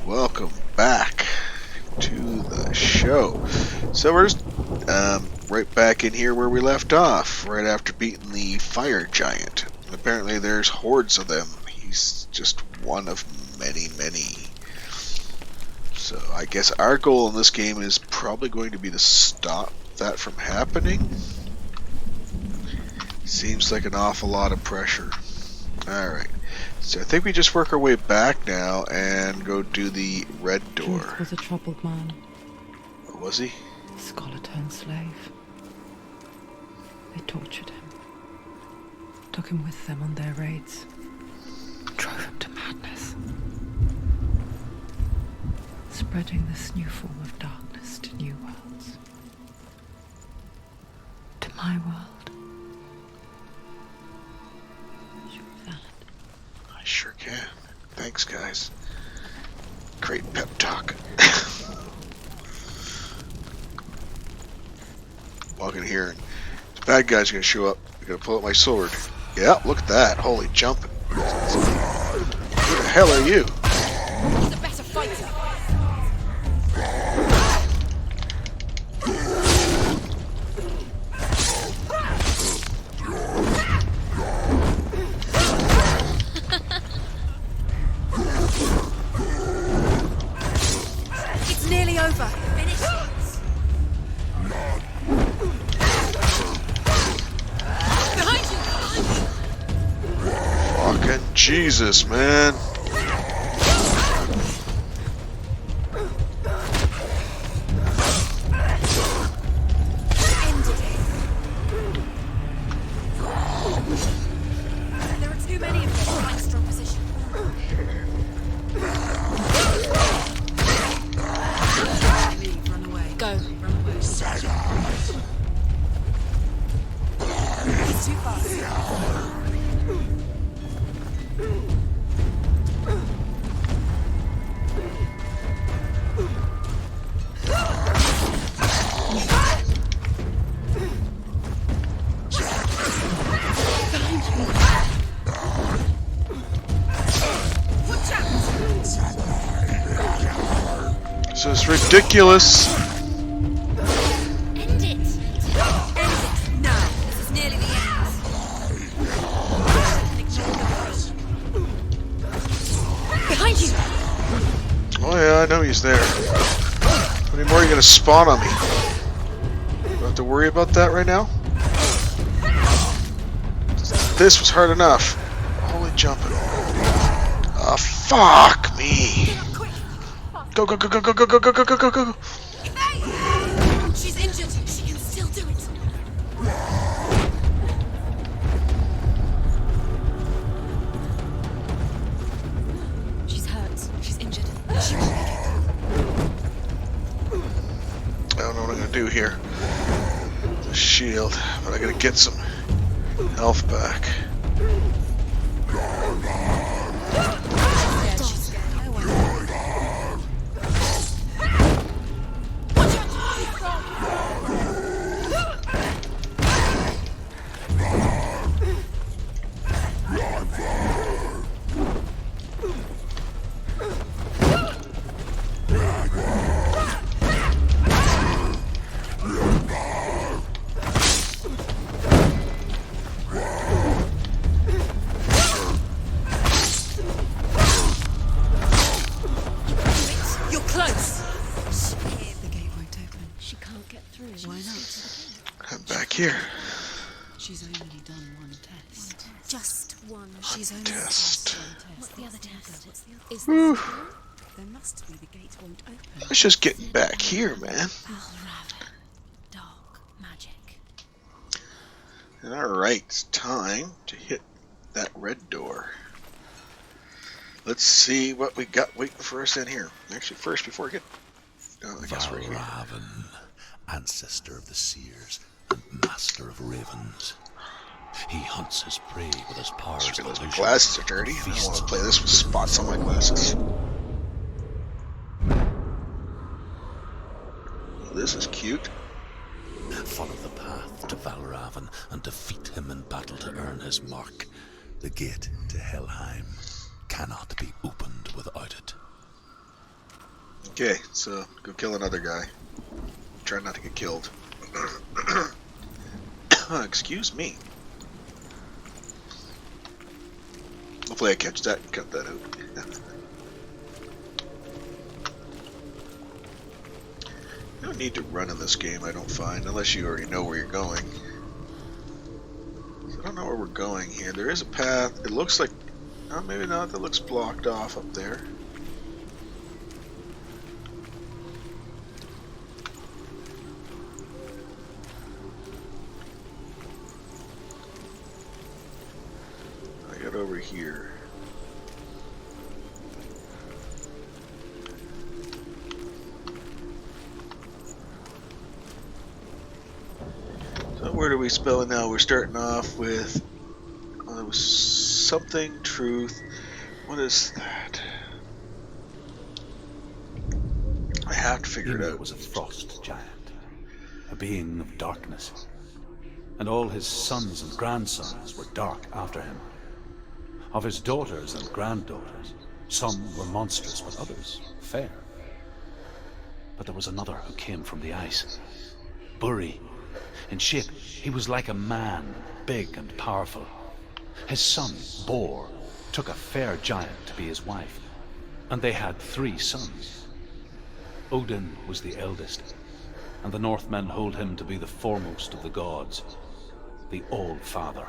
welcome back to the show. So we're just right back in here where we left off, right after beating the fire giant. Apparently there's hordes of them. He's just one of many, many. So I guess our goal in this game is probably going to be to stop that from happening. Seems like an awful lot of pressure. Alright. So I think we just work our way back now and go do the red door. Keith was a troubled man. What was he? A scholar turned slave. They tortured him. Took him with them on their raids. Drove him to madness. Spreading this new form of darkness to new worlds. To my world. I sure can. Thanks, guys. Great pep talk. Walk in here and the bad guy's gonna show up. I'm gonna pull out my sword. Yeah, look at that. Holy jumping. Who the hell are you? He's a better fighter. It's nearly over. Finish it. Behind you. Fucking Jesus, man. Ended it. There are too many of them in a strong position. Leave, run away. Go. Run away. He's too fast. Watch out! This is ridiculous. End it! End it! Now! This is nearly the end. Behind you! Oh yeah, I know he's there. How many more are you gonna spawn on me? Don't have to worry about that right now. This was hard enough. Holy jumping. Ah, fuck me. Quick! Go, go, go, go, go, go, go, go, go, go, go, go. Hey! She's injured. She can still do it. She's hurt. She's injured. She won't make it. I don't know what I'm gonna do here. The shield, but I gotta get some health back. Yeah, she's scared. I won't. Watch You're close. The gate won't open. She can't get through. Why not? I'm back here. She's only done one test. Just one. She's only Test. passed one test. What's the other test? What's the other? Is Whew. this There must be. The gate won't open. Let's just get back here, man. Raven? Dog magic. Alright, it's time to hit that red door. Let's see what we got waiting for us in here. Actually, first, before I get... Oh, I guess we're here. Valraven, ancestor of the seers and master of ravens. He hunts his prey with his powers Just of realized my illusion. glasses are dirty. I don't want to play this with spots on my glasses. Oh, this is cute. Follow the path to Valraven and defeat him in battle to earn his mark. The gate to Helheim cannot be opened without it. Okay, so go kill another guy. Try not to get killed. Excuse me. Hopefully I catch that and cut that out. You don't need to run in this game, I don't find, unless you already know where you're going. So I don't know where we're going here. There is a path. It looks like... Oh, maybe not. That looks blocked off up there. I got over here. So where do we spell it now? We're starting off with there was something truth. What is that? I have to figure it Senua out. was a frost giant, a being of darkness, and all his sons and grandsons were dark after him. Of his daughters and granddaughters, some were monstrous, but others fair. But there was another who came from the ice, Buri. In shape, he was like a man, big and powerful. His son, Bor, took a fair giant to be his wife, and they had 3 sons. Odin was the eldest, and the Northmen hold him to be the foremost of the gods, the All-Father.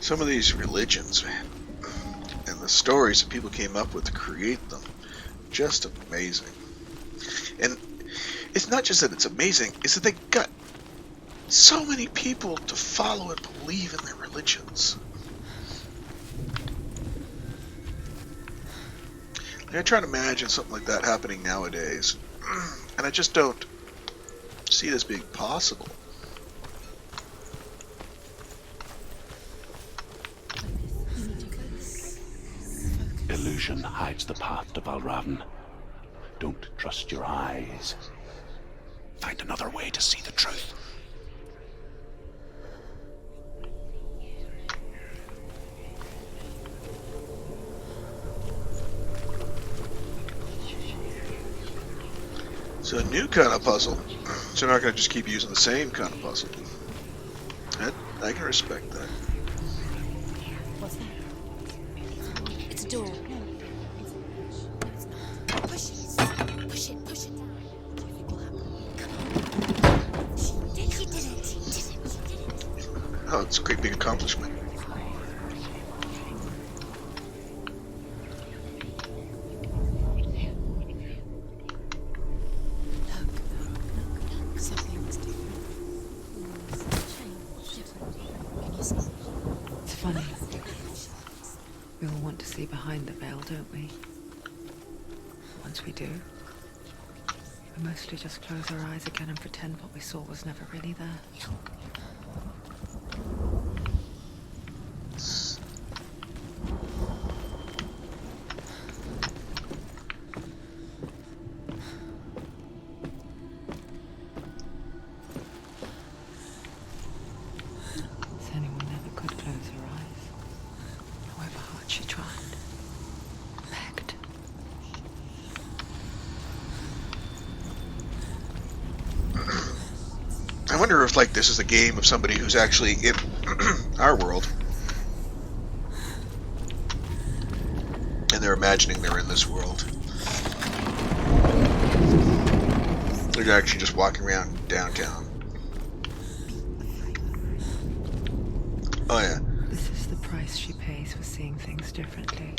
Some of these religions, man, and the stories that people came up with to create them, just amazing. And it's not just that it's amazing, it's that they got so many people to follow and believe in their religions. Like, I try to imagine something like that happening nowadays, and I just don't see it as being possible. Illusion hides the path to Valravn. Don't trust your eyes. Find another way to see the truth. It's a new kind of puzzle. So you're not going to just keep using the same kind of puzzle. I can respect that. What's that? It's a door. No. It's not. Push it. Push it. Push it down. What do you think will happen? Come on. She did it. She did it. Oh, it's a great big accomplishment. Something's different. Can you see? It's funny. We all want to see behind the veil, don't we? Once we do, we mostly just close our eyes again and pretend what we saw was never really there. Senua never could close her eyes, however hard she tried. Begged. I wonder if, like, this is a game of somebody who's actually in our world, and they're imagining they're in this world. They're actually just walking around downtown. Oh yeah. This is the price she pays for seeing things differently.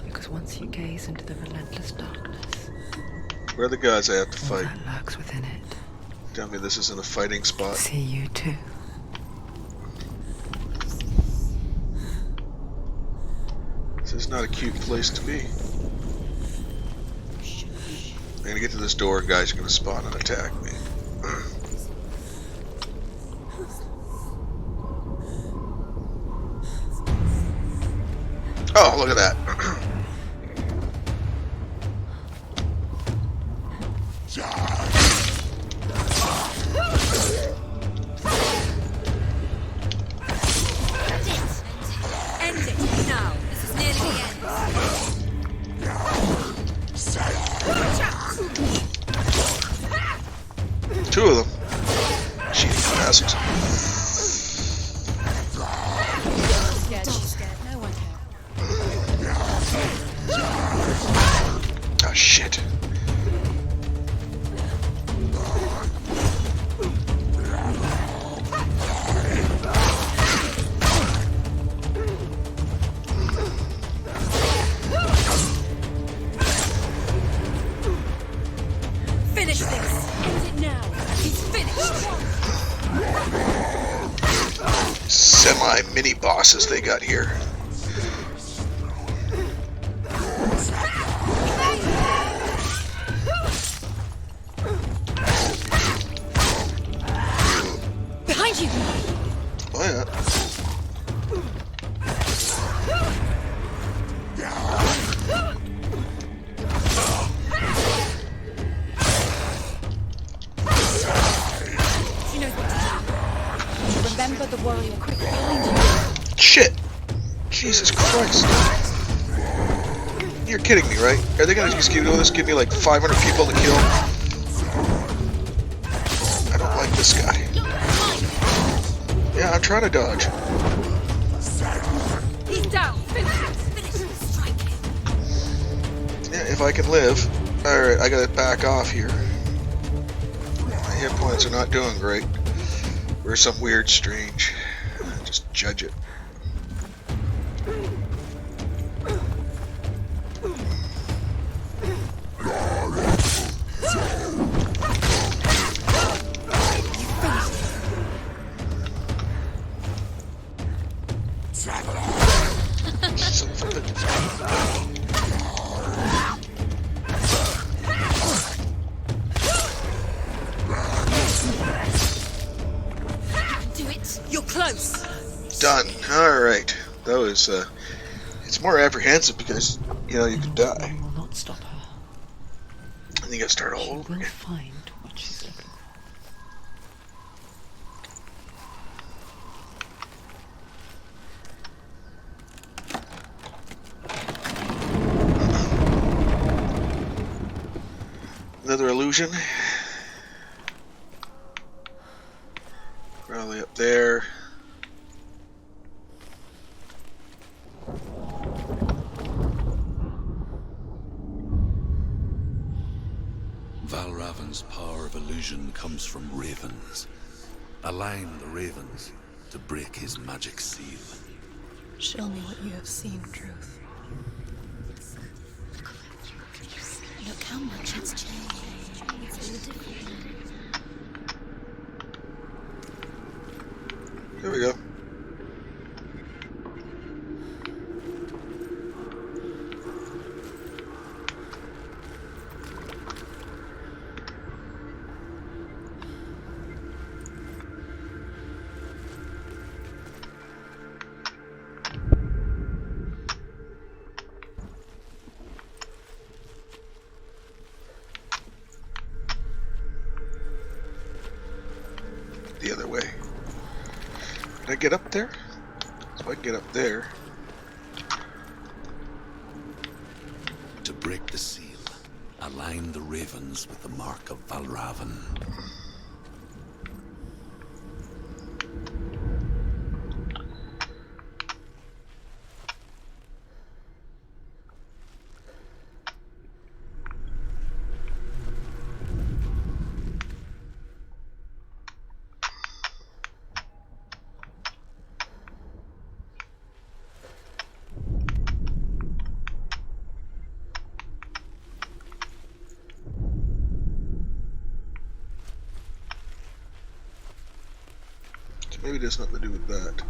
Because once you gaze into the relentless darkness, Where are the gods I have to all fight? that lurks within it. Tell me this isn't a fighting spot. See you too. This is not a cute place to be. I'm gonna get to this door, guys are gonna spawn and attack me. Oh, look at that. bastards. Scared, she's scared. No one cares. Oh shit. Finish this! End it now! He's finished! Semi-mini bosses they got here. Behind you! Oh yeah. She knows what to do. Remember the warrior quick behind you. Shit! Jesus Christ. You're kidding me, right? Are they gonna just keep doing this? Give me like 500 people to kill? I don't like this guy. Yeah, I'm trying to dodge. He's down! Finish it! Finish it! Strike him! Yeah, if I can live. Alright, I gotta back off here. My hit points are not doing great. Or some weird, strange. Just judge it. Son of a bitch. Do it! You're close! Done. Alright. That was, it's more apprehensive because, you know, you could die. I will not stop her. And you gotta start all She over will again. find what she's looking for. Another illusion. Probably up there. Valravan's power of illusion comes from ravens. Align the ravens to break his magic seal. Show me what you have seen, Truth. Look how much it's changed. It's all different. There we go. The other way. Can I get up there? So I can get up there. To break the seal, align the ravens with the mark of Valravan. Maybe it has nothing to do with that.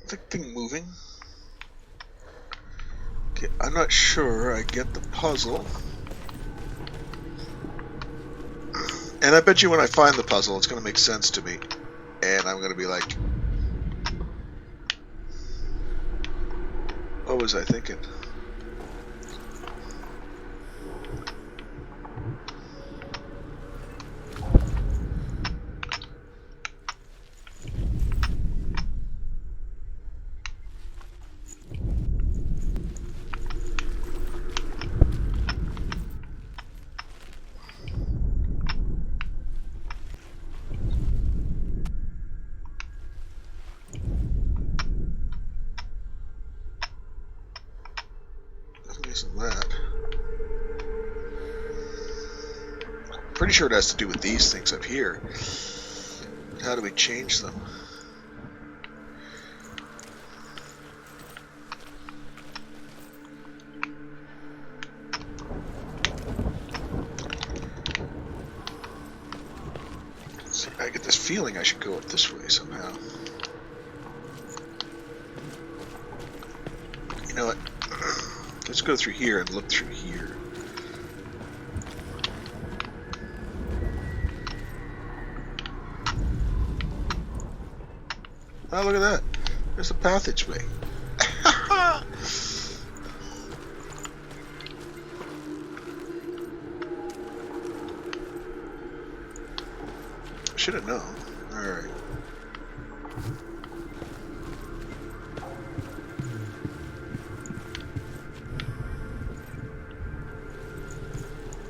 Is that thing moving? Okay, I'm not sure I get the puzzle. And I bet you when I find the puzzle, it's going to make sense to me. And I'm going to be like, what was I thinking? isn't that? Pretty sure it has to do with these things up here. How do we change them? See, I get this feeling I should go up this way somehow. You know what? Let's go through here and look through here. Oh, look at that. There's a passageway. Should have known. Alright.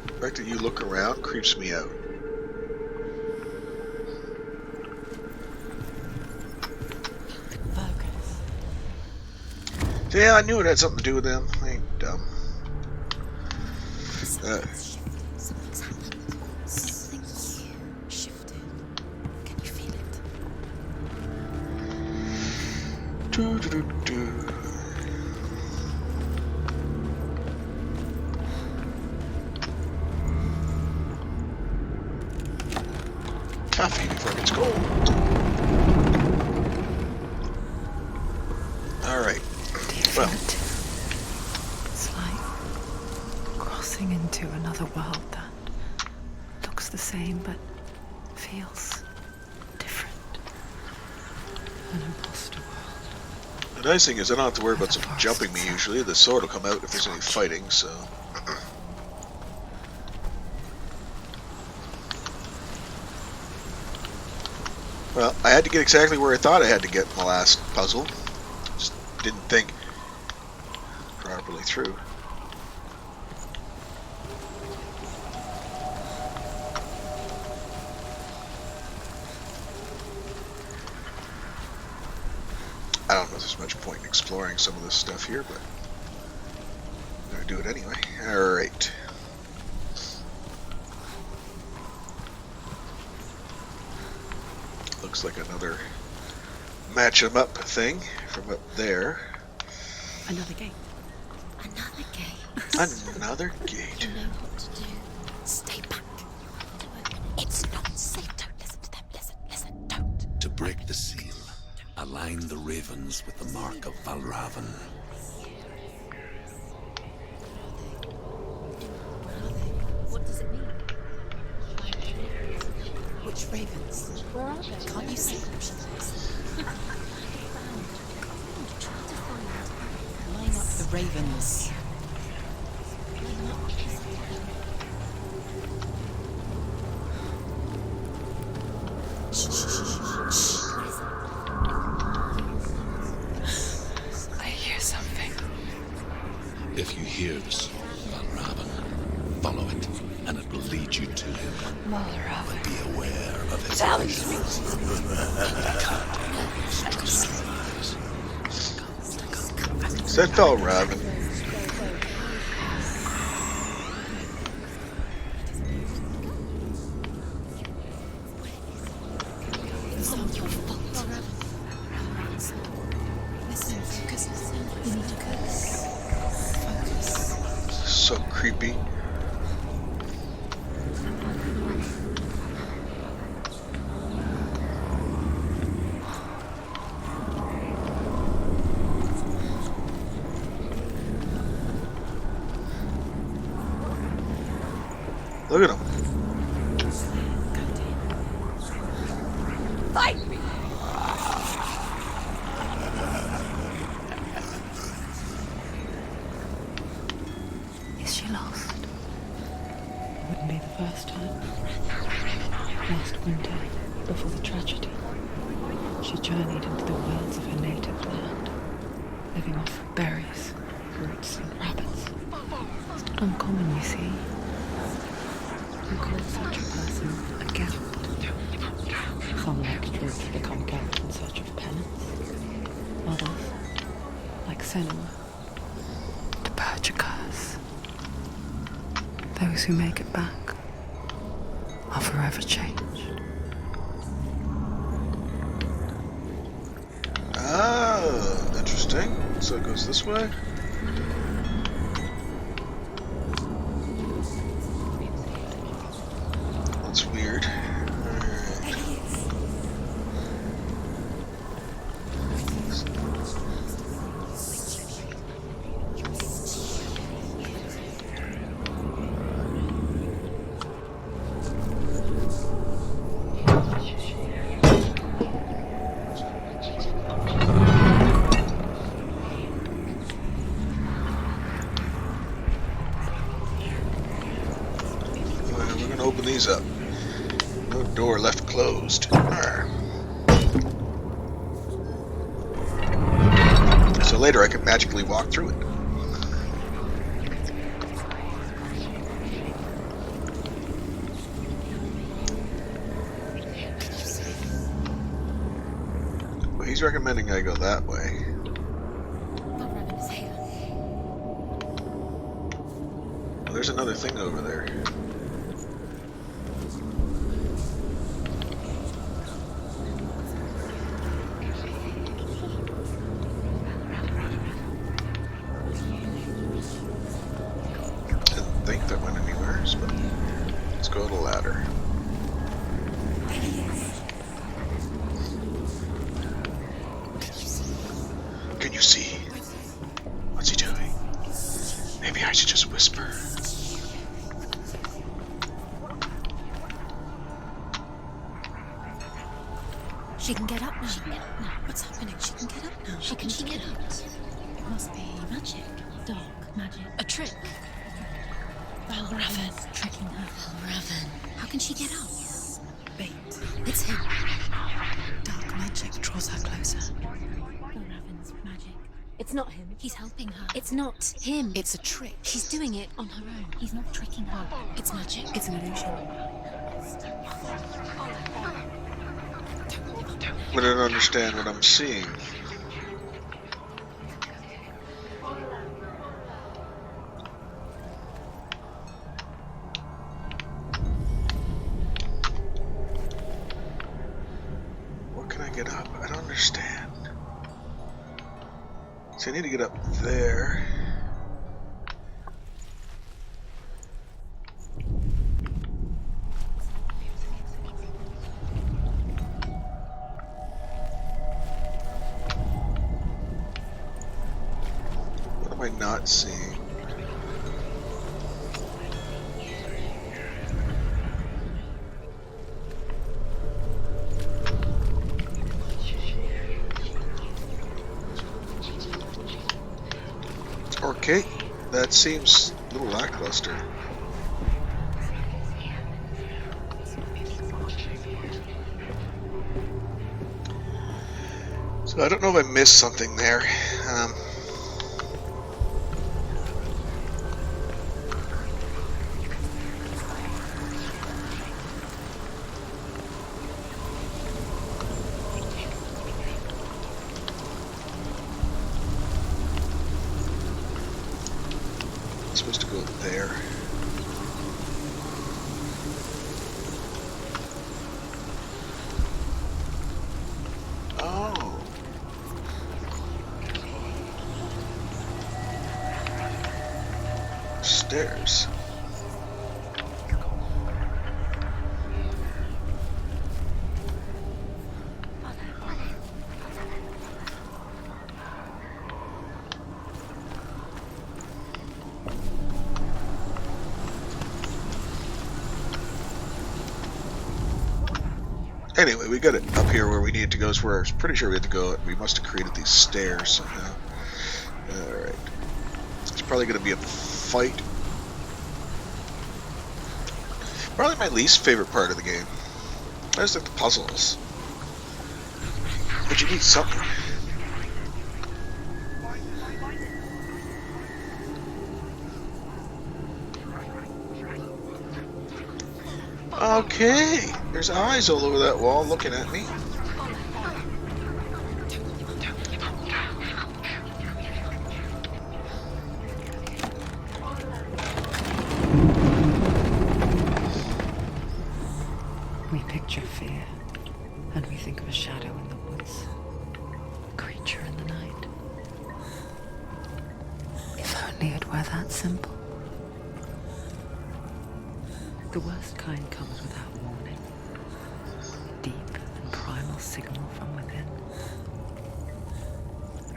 The fact that you look around creeps me out. Focus. Yeah, I knew it had something to do with them. I ain't dumb. Something's shifted. Something's happened. Something you shifted. Can you feel it? Do. Coffee before it gets cold. Alright. Do you feel Well. it? It's like crossing into another world that looks the same but feels different. An imposter world. The nice thing is I don't have to worry about something jumping me usually. The sword will come out if there's any fighting, so... Well, I had to get exactly where I thought I had to get in the last puzzle. Just didn't think properly through. I don't know if there's much point in exploring some of this stuff here, but I'm gonna do it anyway. Alright. Looks like another match 'em up thing from up there. Another gate. Another gate. Another gate. You know what to do. Stay back. It's not safe. Don't listen to them. Listen, don't. To break the seal, align the ravens with the mark of Valravan. What does it mean? Which ravens? Where are they? Can't you see them? Line up the ravens. I hear something. If you hear the soul of Valravan, follow it, and it will lead you to him. But be aware of his visions. Is that fell Robin? It's not your fault. Listen, focus. You need to focus. Focus. So creepy. Look at him. Fight me! Is she lost? It wouldn't be the first time. Last winter, before the tragedy, she journeyed into the wilds of her native land, living off berries, roots, and rabbits. It's not uncommon, you see. We call such a person a gout. Some next roots become gout in search of penance. Others, like Senua, to purge a curse. Those who make it back are forever changed. Ah, interesting. So it goes this way? That's weird. We're gonna open these up. No door left closed. So later I can magically walk through it. Well, he's recommending I go that way. Well, there's another thing over there. Didn't think that went anywhere, but let's go to the ladder. Can you see? What's he doing? Maybe I should just whisper. She can get up now. What's happening? She can get up now. How can she get up? It must be magic. Dark magic. A trick. Valravan. Tricking her. Valravan. How can she get up? Bait. It's him. Dark magic draws her closer. Valravan's magic. It's not him. He's helping her. It's not him. It's a trick. She's doing it on her own. He's not tricking her. It's magic. It's an illusion. I don't understand what I'm seeing. What can I get up? I don't understand. So I need to get up there. What am I not seeing? Okay, that seems a little lackluster. So I don't know if I missed something there. I'm supposed to go there. Oh. Stairs. Anyway, we got it up here where we need to go. Is where I was pretty sure we had to go. We must have created these stairs somehow. Alright. It's probably going to be a fight. Probably my least favorite part of the game. I just like the puzzles. But you need something. Okay, there's eyes all over that wall looking at me. simple. The worst kind comes without warning. A deep and primal signal from within.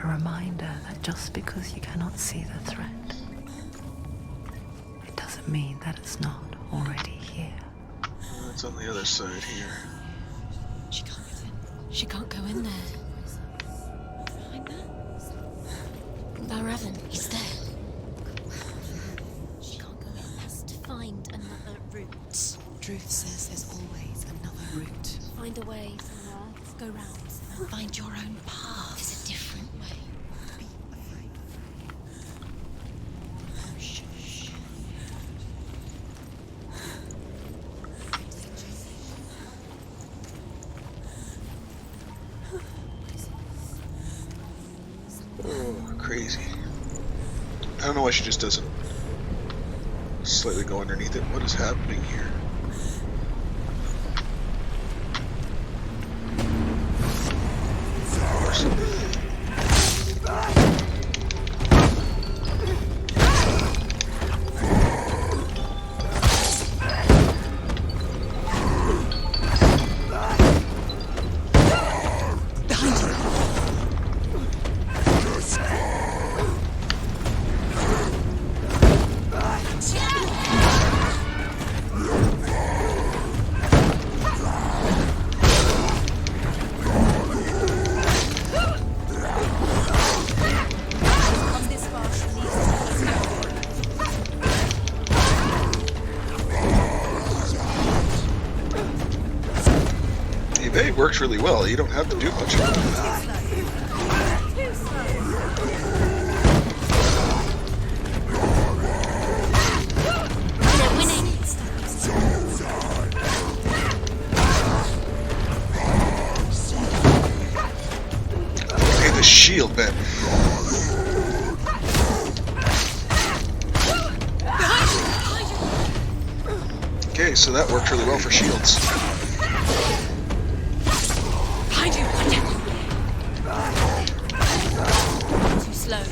A reminder that just because you cannot see the threat, it doesn't mean that it's not already here. It's on the other side here. She can't get in. She can't go in there. Behind there? Valravn, he's there. She can't go in. Has to find another route. Truth says there's always another route. Find a way, Senua. Go round. And find your own path. There's a different way. Be afraid. Shh, shh. Oh, crazy. I don't know why she just doesn't slightly go underneath it. What is happening here? Of course. Come this far, she needs Evade works really well. You don't have to do much. They're winning. Hey, the shield, man. Okay, so that worked really well for shields. Behind you. Too slow.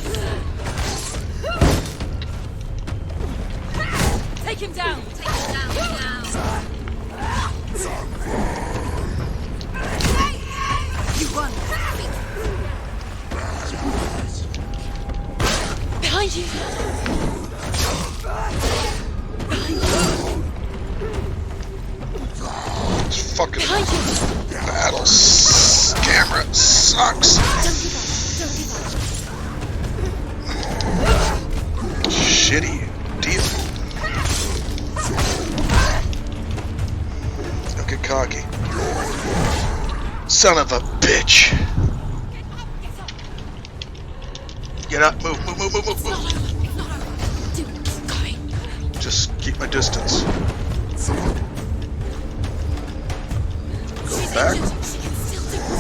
Take him down. Take him down. You won. Behind you. This fucking Behind you. battle camera sucks. Don't give up. Shitty deal. Don't get cocky. Son of a bitch. Get up, move. It's not over. Do it. Keep going. Just keep my distance. Go She's back. injured. She can still do it.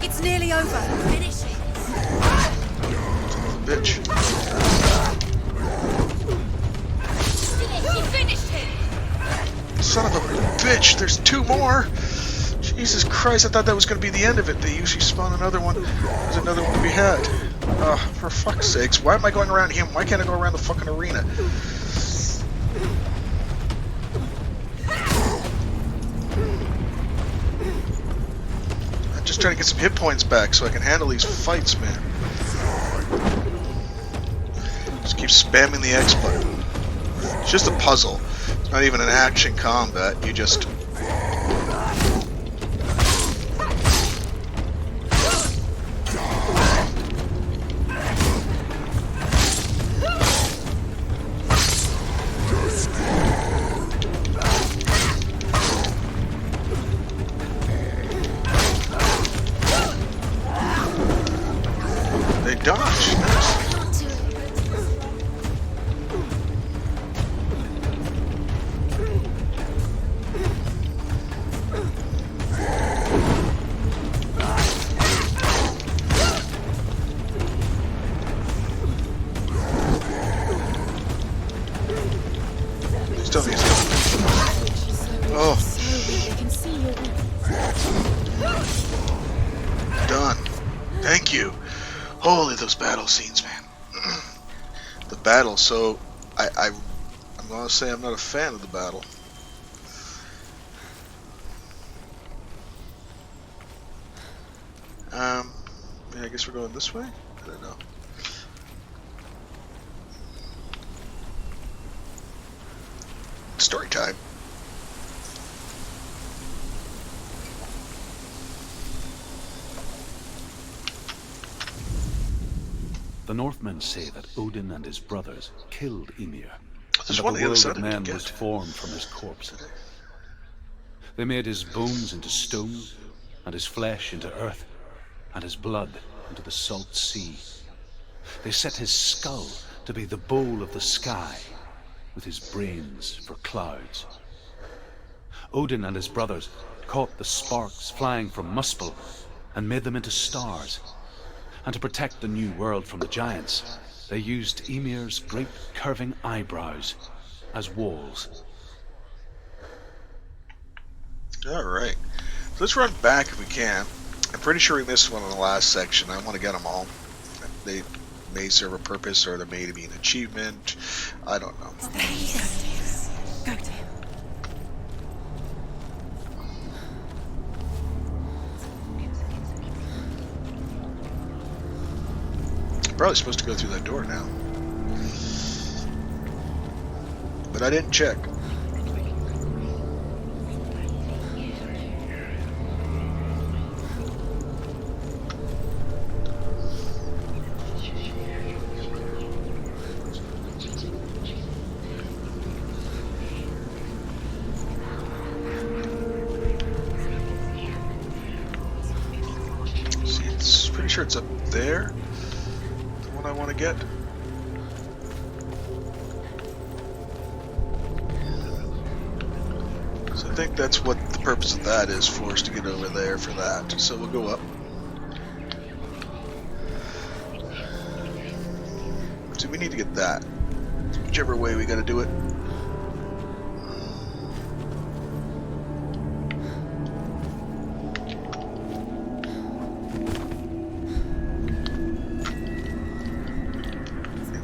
It's nearly over. Finish it. Bitch. You finished him. Son of a bitch, there's two more. Jesus Christ, I thought that was going to be the end of it. They usually spawn another one. There's another one to be had. For fuck's sakes, why am I going around him? Why can't I go around the fucking arena? I'm just trying to get some hit points back so I can handle these fights, man. Just keep spamming the X button. It's just a puzzle. It's not even an action combat. You just... They dodge. Nice. Still needs to. Oh. They can see your weapon. Thank you. Holy, those battle scenes, man. The battle, so I'm gonna say I'm not a fan of the battle. Yeah, I guess we're going this way? I don't know. Story time. The Northmen say that Odin and his brothers killed Ymir, and There's that one the on the other world side of I men didn't was get. formed from his corpse. They made his bones into stone, and his flesh into earth, and his blood into the salt sea. They set his skull to be the bowl of the sky, with his brains for clouds. Odin and his brothers caught the sparks flying from Muspel and made them into stars. And to protect the new world from the giants, they used Ymir's great curving eyebrows as walls. Alright. So let's run back if we can. I'm pretty sure we missed one in the last section. I want to get them all. They may serve a purpose, or they may be an achievement. I don't know. Go to him. Go to him. Probably supposed to go through that door now. But I didn't check. See, it's pretty sure it's up there. The one I want to get. So I think that's what the purpose of that is, for us to get over there for that. So we'll go up. So we need to get that. Whichever way we gotta do it.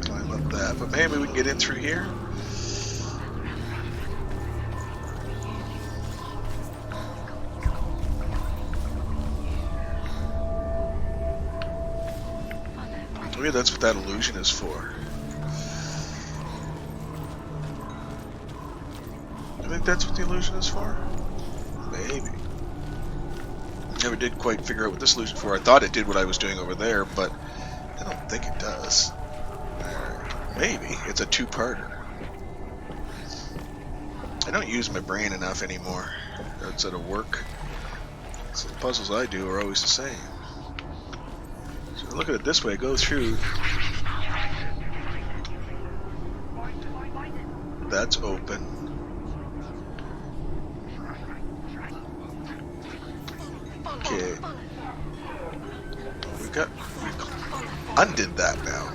Climb up that, but maybe we can get in through here. Maybe that's what that illusion is for. I think that's what the illusion is for? Maybe. Never did quite figure out what this illusion for. I thought it did what I was doing over there, but I don't think it does. Maybe. It's a two-parter. I don't use my brain enough anymore outside of work. So the puzzles I do are always the same. So look at it this way, go through. That's open. Okay. We undid that now.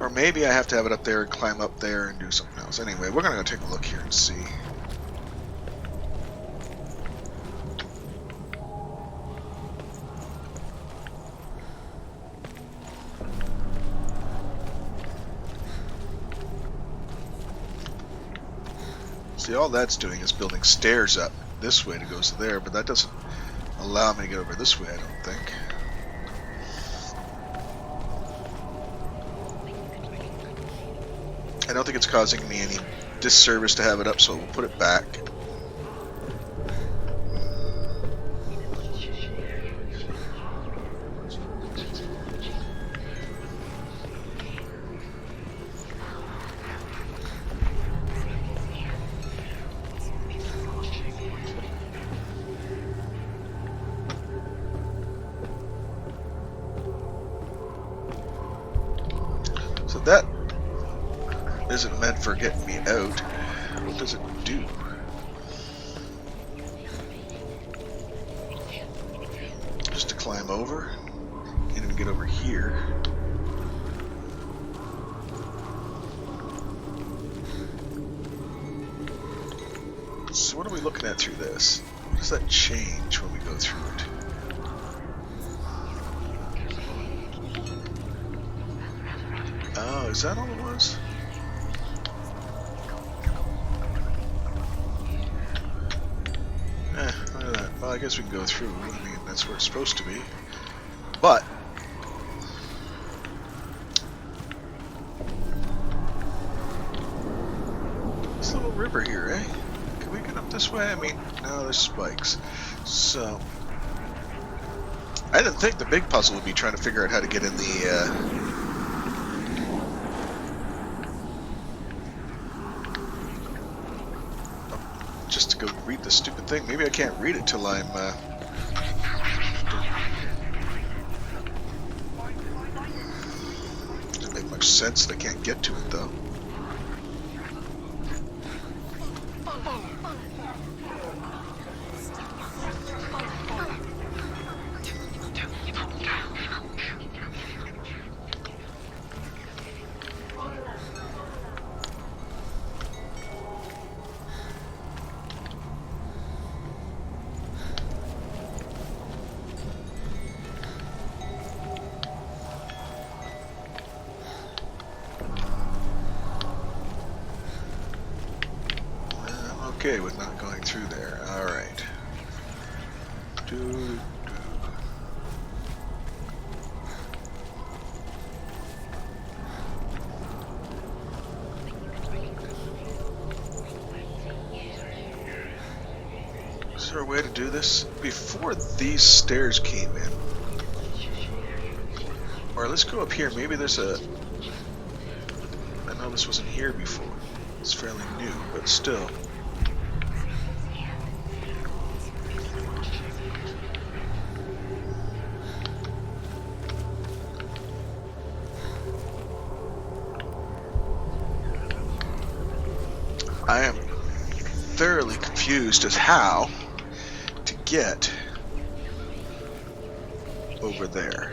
Or maybe I have to have it up there and climb up there and do something else. Anyway, we're gonna go take a look here and see. See, all that's doing is building stairs up this way to go to there, but that doesn't allow me to get over this way, I don't think. I don't think it's causing me any disservice to have it up, so we'll put it back. So that isn't meant for getting me out. What does it do? Just to climb over? Can't even get over here. So what are we looking at through this? What does that change when we go through it? Oh, is that all it was? Look at that. Well, I guess we can go through. I mean, that's where it's supposed to be. But this little river here, eh? Can we get up this way? I mean, no, there's spikes. So I didn't think the big puzzle would be trying to figure out how to get in the just to go read the stupid thing. Maybe I can't read it till I'm doesn't make much sense that I can't get to it though. Okay with not going through there. Alright. Is there a way to do this? Before these stairs came in. Or let's go up here. Maybe there's a... I know this wasn't here before. It's fairly new, but still. I am thoroughly confused as how to get over there.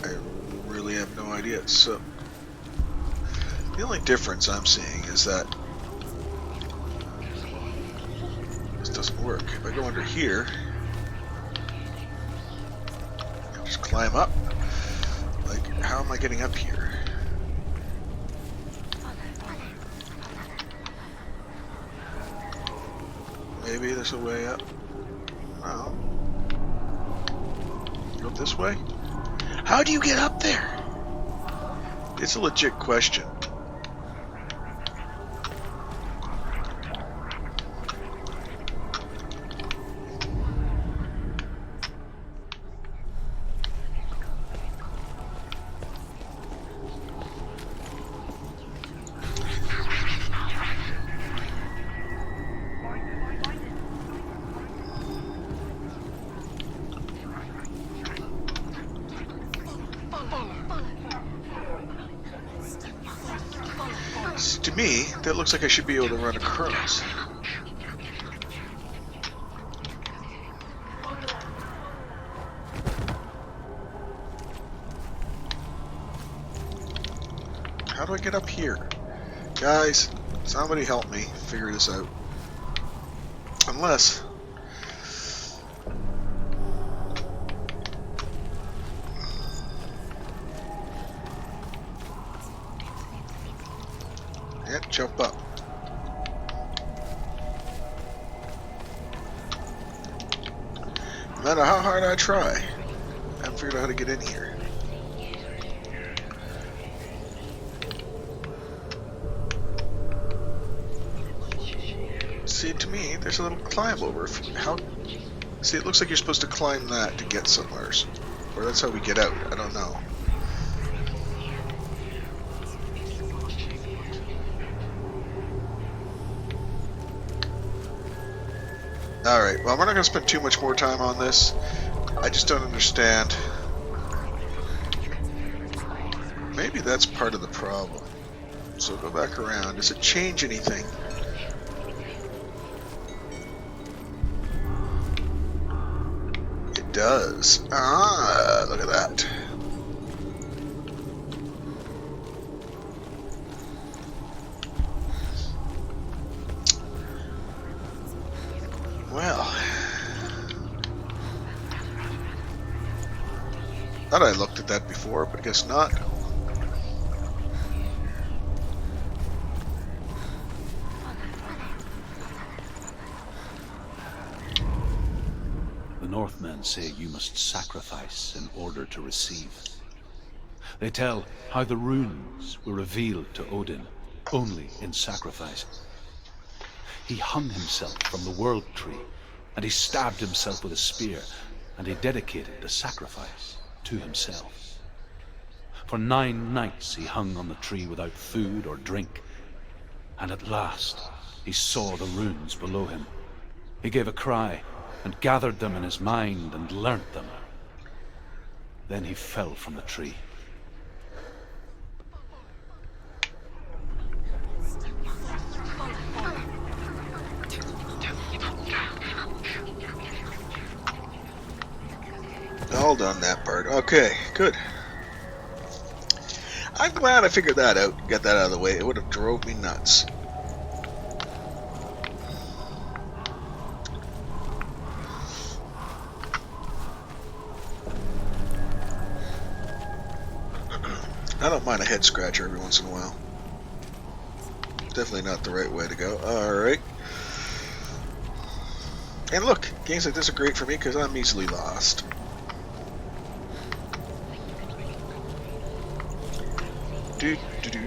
I really have no idea. So the only difference I'm seeing is that this doesn't work. If I go under here, climb up. Like, how am I getting up here? Maybe there's a way up. No. Go up this way? How do you get up there? It's a legit question. To me, that looks like I should be able to run across. How do I get up here? Guys, somebody help me figure this out. Unless... jump up. No matter how hard I try, I haven't figured out how to get in here. See, to me, there's a little climb over. How? See, it looks like you're supposed to climb that to get somewhere, or that's how we get out. I don't know. Alright, well, we're not going to spend too much more time on this. I just don't understand. Maybe that's part of the problem. So go back around. Does it change anything? It does. Ah, look at that. Well, thought I looked at that before, but I guess not. The Northmen say you must sacrifice in order to receive. They tell how the runes were revealed to Odin only in sacrifice. He hung himself from the world tree, and he stabbed himself with a spear, and he dedicated the sacrifice to himself. For 9 nights he hung on the tree without food or drink, and at last he saw the runes below him. He gave a cry, and gathered them in his mind and learnt them. Then he fell from the tree. All done that part. Okay, good. I'm glad I figured that out and got that out of the way. It would have drove me nuts. I don't mind a head scratcher every once in a while. Definitely not the right way to go. Alright. And look, games like this are great for me because I'm easily lost. Do, do, do.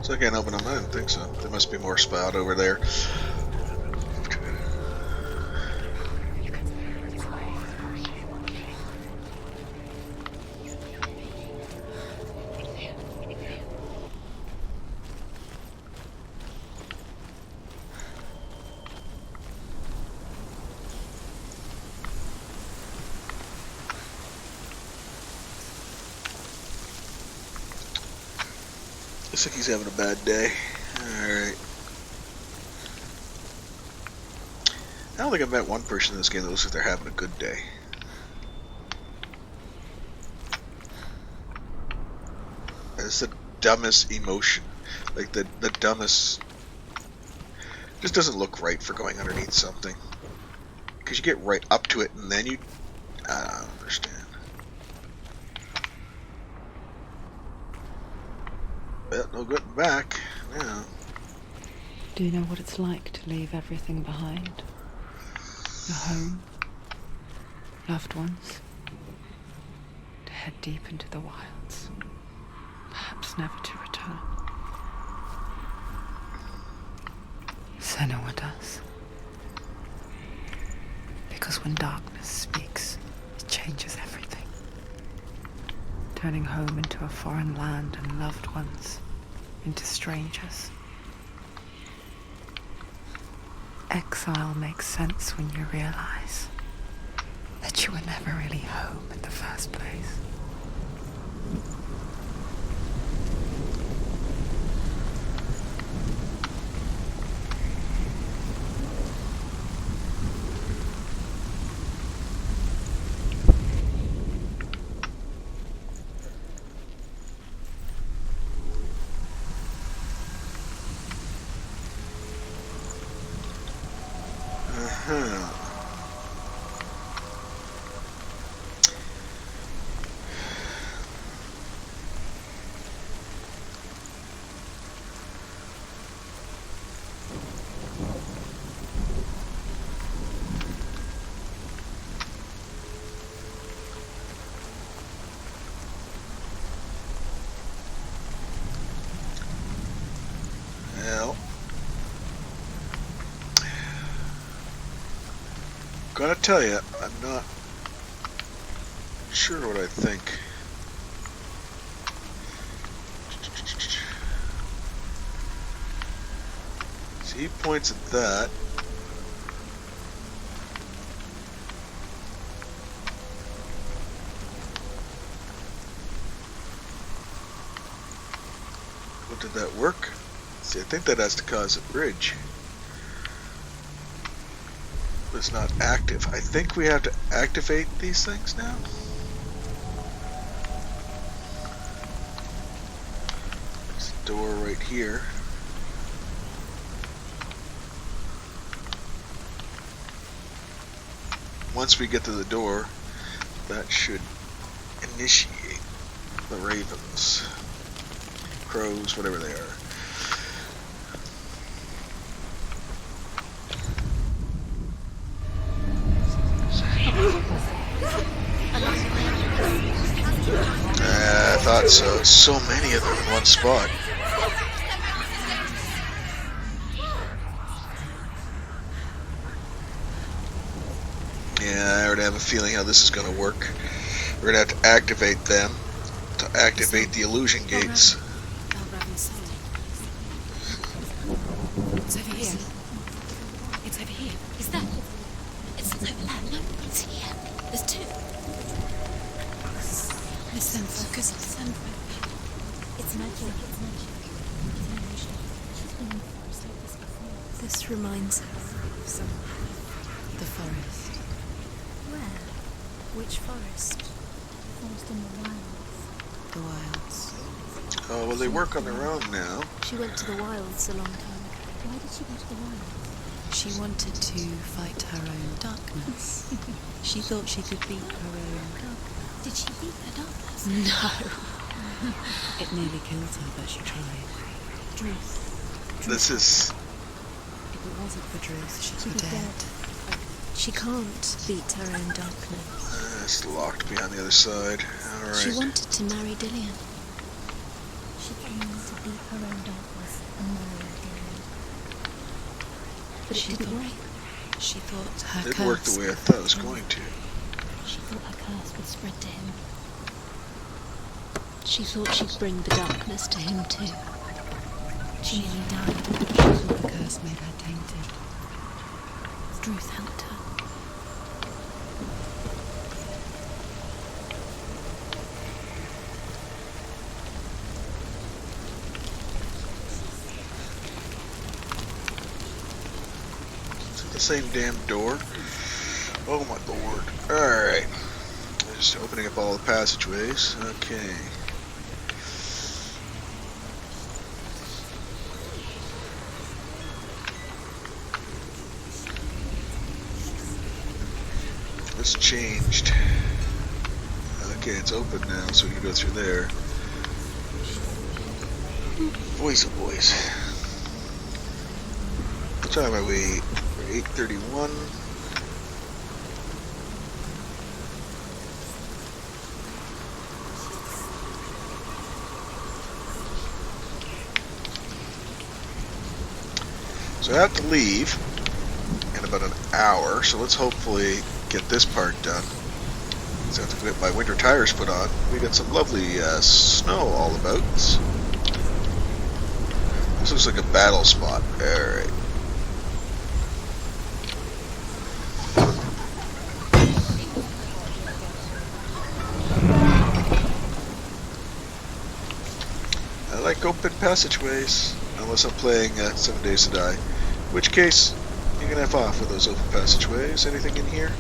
So I can't open them. I didn't think so. There must be more spout over there. Looks like he's having a bad day. Alright. I don't think I've met one person in this game that looks like they're having a good day. It's the dumbest emotion. Like the dumbest... Just doesn't look right for going underneath something. Because you get right up to it and then you... I don't understand. But no getting back. Yeah. Do you know what it's like to leave everything behind? Your home, loved ones, to head deep into the wilds, perhaps never to return. Senua does. Because when darkness speaks, it changes everything. Turning home into a foreign land and loved ones into strangers. Exile makes sense when you realize that you were never really home in the first place. Well, gonna tell you, I'm not sure what I think. So he points at that. What, did that work? See, I think that has to cause a bridge. But it's not active. I think we have to activate these things now. There's a door right here. Once we get to the door, that should initiate the ravens, crows, whatever they are. I thought so. So many of them in one spot. Yeah, I already have a feeling how this is going to work. We're going to have to activate them to activate the illusion gates. It's over here. It's over here. Is that? It's over there. No, it's here. There's two. Listen, focus. Listen. It's magic. It's magic. This reminds us of something. The forest. Where? Which forest? The forest in the wilds. The wilds. Oh, well, they work on their own now. She went to the wilds a long time. Why did she go to the wilds? She wanted to fight her own darkness. She thought she could beat her own. Did she beat the darkness? No. It nearly killed her, but she tried. Druth. This is... If it wasn't for Druth, she'd She'd be be dead. dead. She can't beat her own darkness. it's locked behind the other side. She Alright. wanted to marry Dillian. She came to beat her own darkness and marry Dillian. But it didn't work. She thought her It curse worked the way I thought it was going to. She thought her curse would spread to him. She thought she'd bring the darkness to him too. She nearly died. She thought the curse made her tainted. Druth helped her. Is it the same damn door? Oh my lord. Alright. Just opening up all the passageways. Okay. It's changed. Okay, it's open now, so we can go through there. Boys, oh boys. What time are we? We're 8:31. So I have to leave in about an hour, so let's hopefully get this part done. So I have to get my winter tires put on. We got some lovely snow all about. This looks like a battle spot. Alright. I like open passageways, unless I'm playing 7 Days to Die. In which case, you can have off with those open passageways. Anything in here?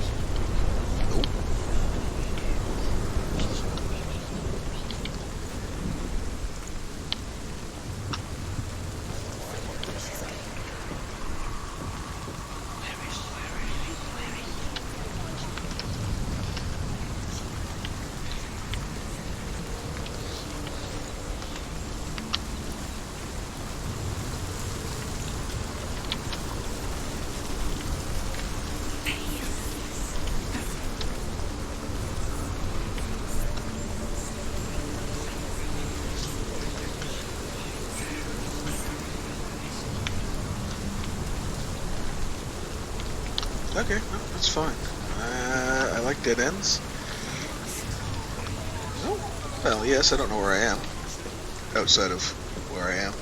Nope. Okay, no, that's fine. I like dead ends. Oh, well, yes, I don't know where I am. Outside of where I am.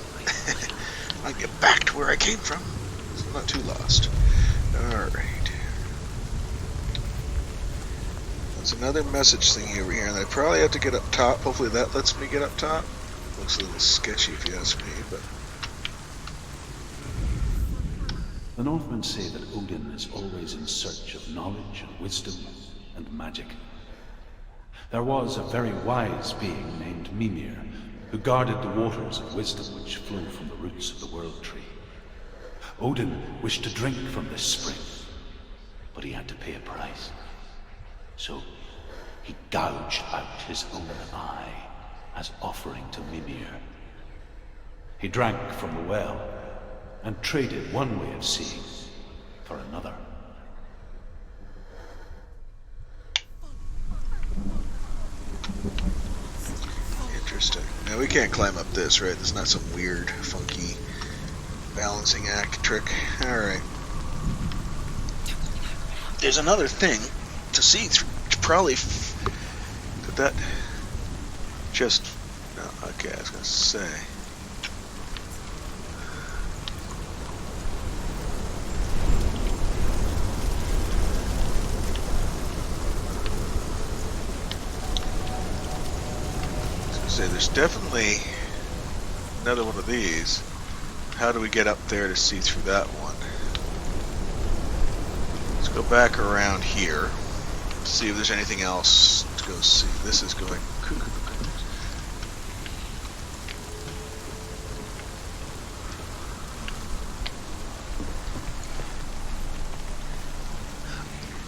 I can get back to where I came from. not too lost. Alright. There's another message thingy over here, and I probably have to get up top. Hopefully that lets me get up top. Looks a little sketchy if you ask me, but... The Northmen say that Odin is always in search of knowledge and wisdom and magic. There was a very wise being named Mimir, who guarded the waters of wisdom which flow from the roots of the World Tree. Odin wished to drink from this spring, but he had to pay a price. So he gouged out his own eye as offering to Mimir. He drank from the well and traded one way of seeing for another. Interesting. Now we can't climb up this, right? There's not some weird, funky balancing act trick. Alright. There's another thing to see through. Probably... Did that... Just... No, okay, I was gonna say... There's definitely another one of these. How do we get up there to see through that one? Let's go back around here. See if there's anything else to go see. This is going cuckoo.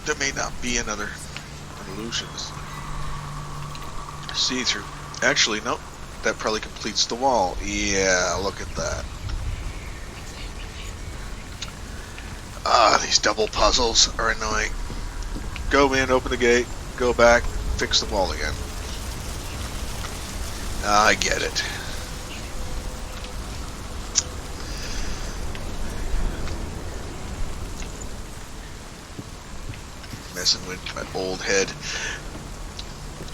There may not be another illusion. See through. Actually, nope. That probably completes the wall. Yeah, look at that. Ah, these double puzzles are annoying. Go in, open the gate, go back, fix the wall again. I get it. Messing with my old head.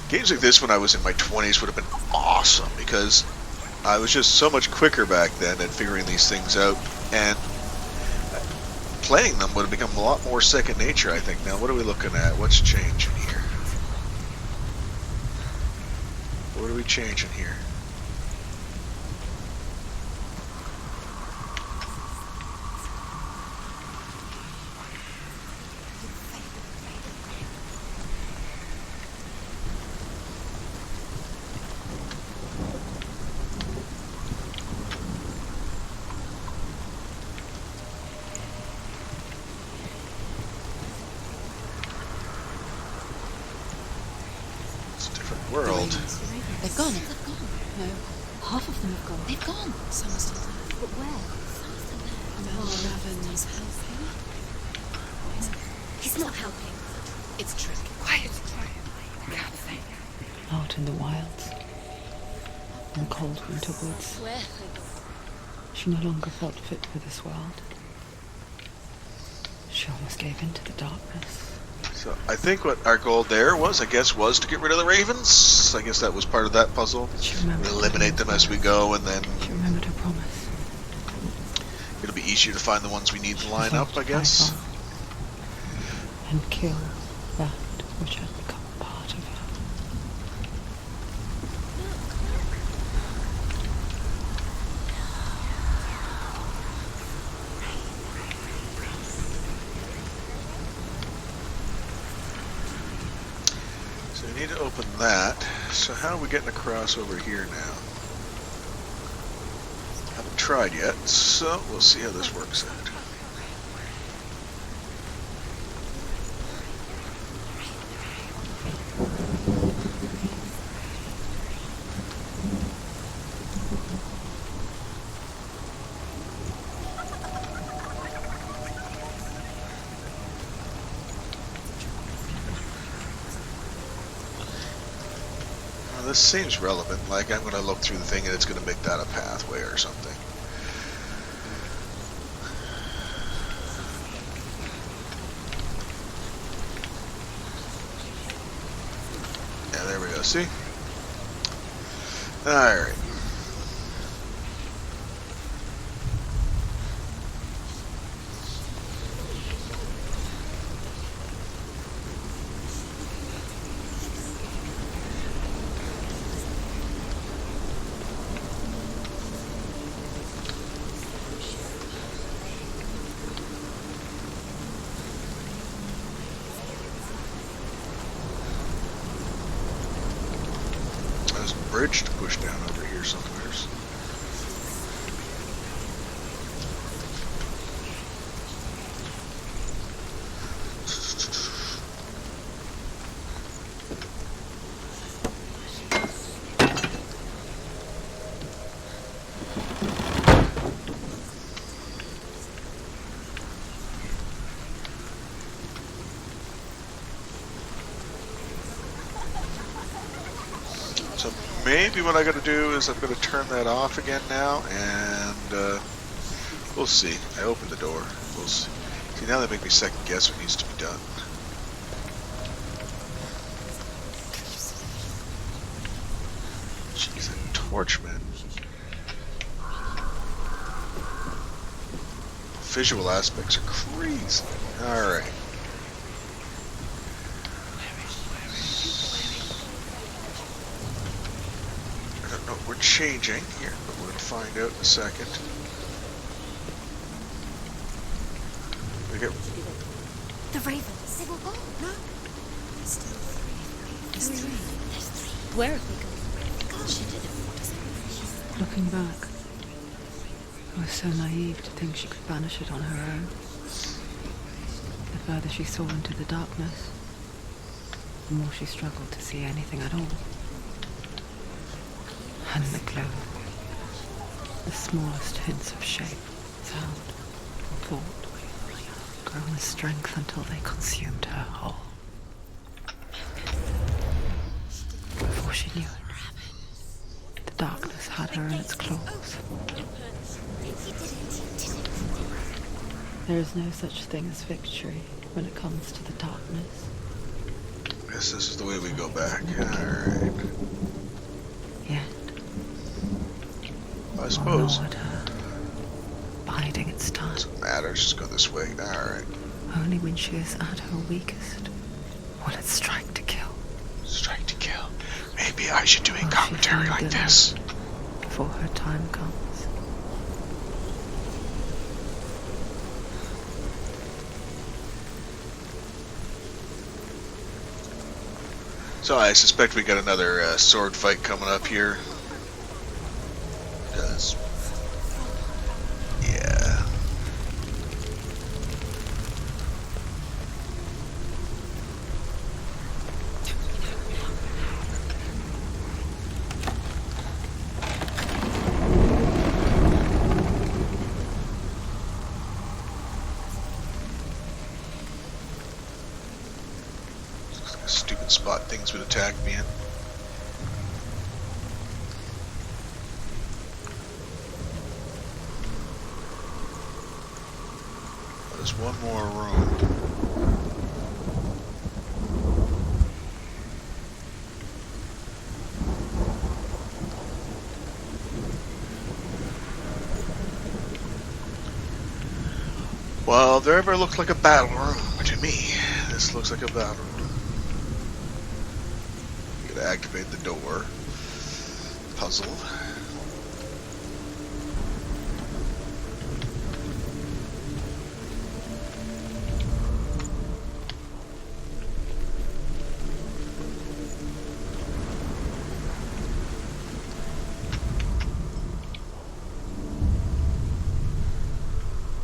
Games like this when I was in my 20s would have been awesome because I was just so much quicker back then at figuring these things out, and playing them would have become a lot more second nature, I think. Now, what are we looking at? What's changing here? What are we changing here? World. They've gone. No, half of them have gone. They've gone. Some are still there. But where? Some are still there. No, Raven's helping. He's not helping. It's a trick. Quiet. God's sake. Out in the wilds, in the cold winter woods, Where? she no longer felt fit for this world. She almost gave in to the darkness. So I think what our goal there was, I guess, was to get rid of the ravens. I guess that was part of that puzzle. We eliminate them as we go, and then She remembered her promise. it'll be easier to find the ones we need to line up, I guess. And kill that which had become part of her. So we need to open that. So how are we getting across over here now? Haven't tried yet, so we'll see how this works out. This seems relevant, like I'm going to look through the thing and it's going to make that a pathway or something. Yeah, there we go, see? Alright. bridge to push down over here somewheres. So maybe what I gotta do is I'm gonna turn that off again now, and we'll see. I opened the door. We'll see. See, now they make me second guess what needs to be done. Jeez, that torch, man. Visual aspects are crazy. Alright. I don't know what we're changing here, but we're going to find out in a second. We get The ravens. They will go. No. There's still three. There's three. There's three. Where have they gone? God, she did it. What does it mean? Looking back, I was so naive to think she could banish it on her own. The further she saw into the darkness, the more she struggled to see anything at all. And the glow, the smallest hints of shape, sound, or thought, grow in strength until they consumed her whole. Before she knew it, the darkness had her in its claws. There is no such thing as victory when it comes to the darkness. Guess this is the way we go back. Alright. Yet, I suppose. ignored her, biding its time. Doesn't matter, just go this way. Alright. Only when she is at her weakest will it strike to kill. Strike to kill. Maybe I should do a Will she commentary find like it this. before her time comes. So I suspect we got another sword fight coming up here. Because, yeah. Stupid spot things would attack me in. There's one more room. Well, if there ever looked like a battle room to me, this looks like a battle room. To activate the door. Puzzle.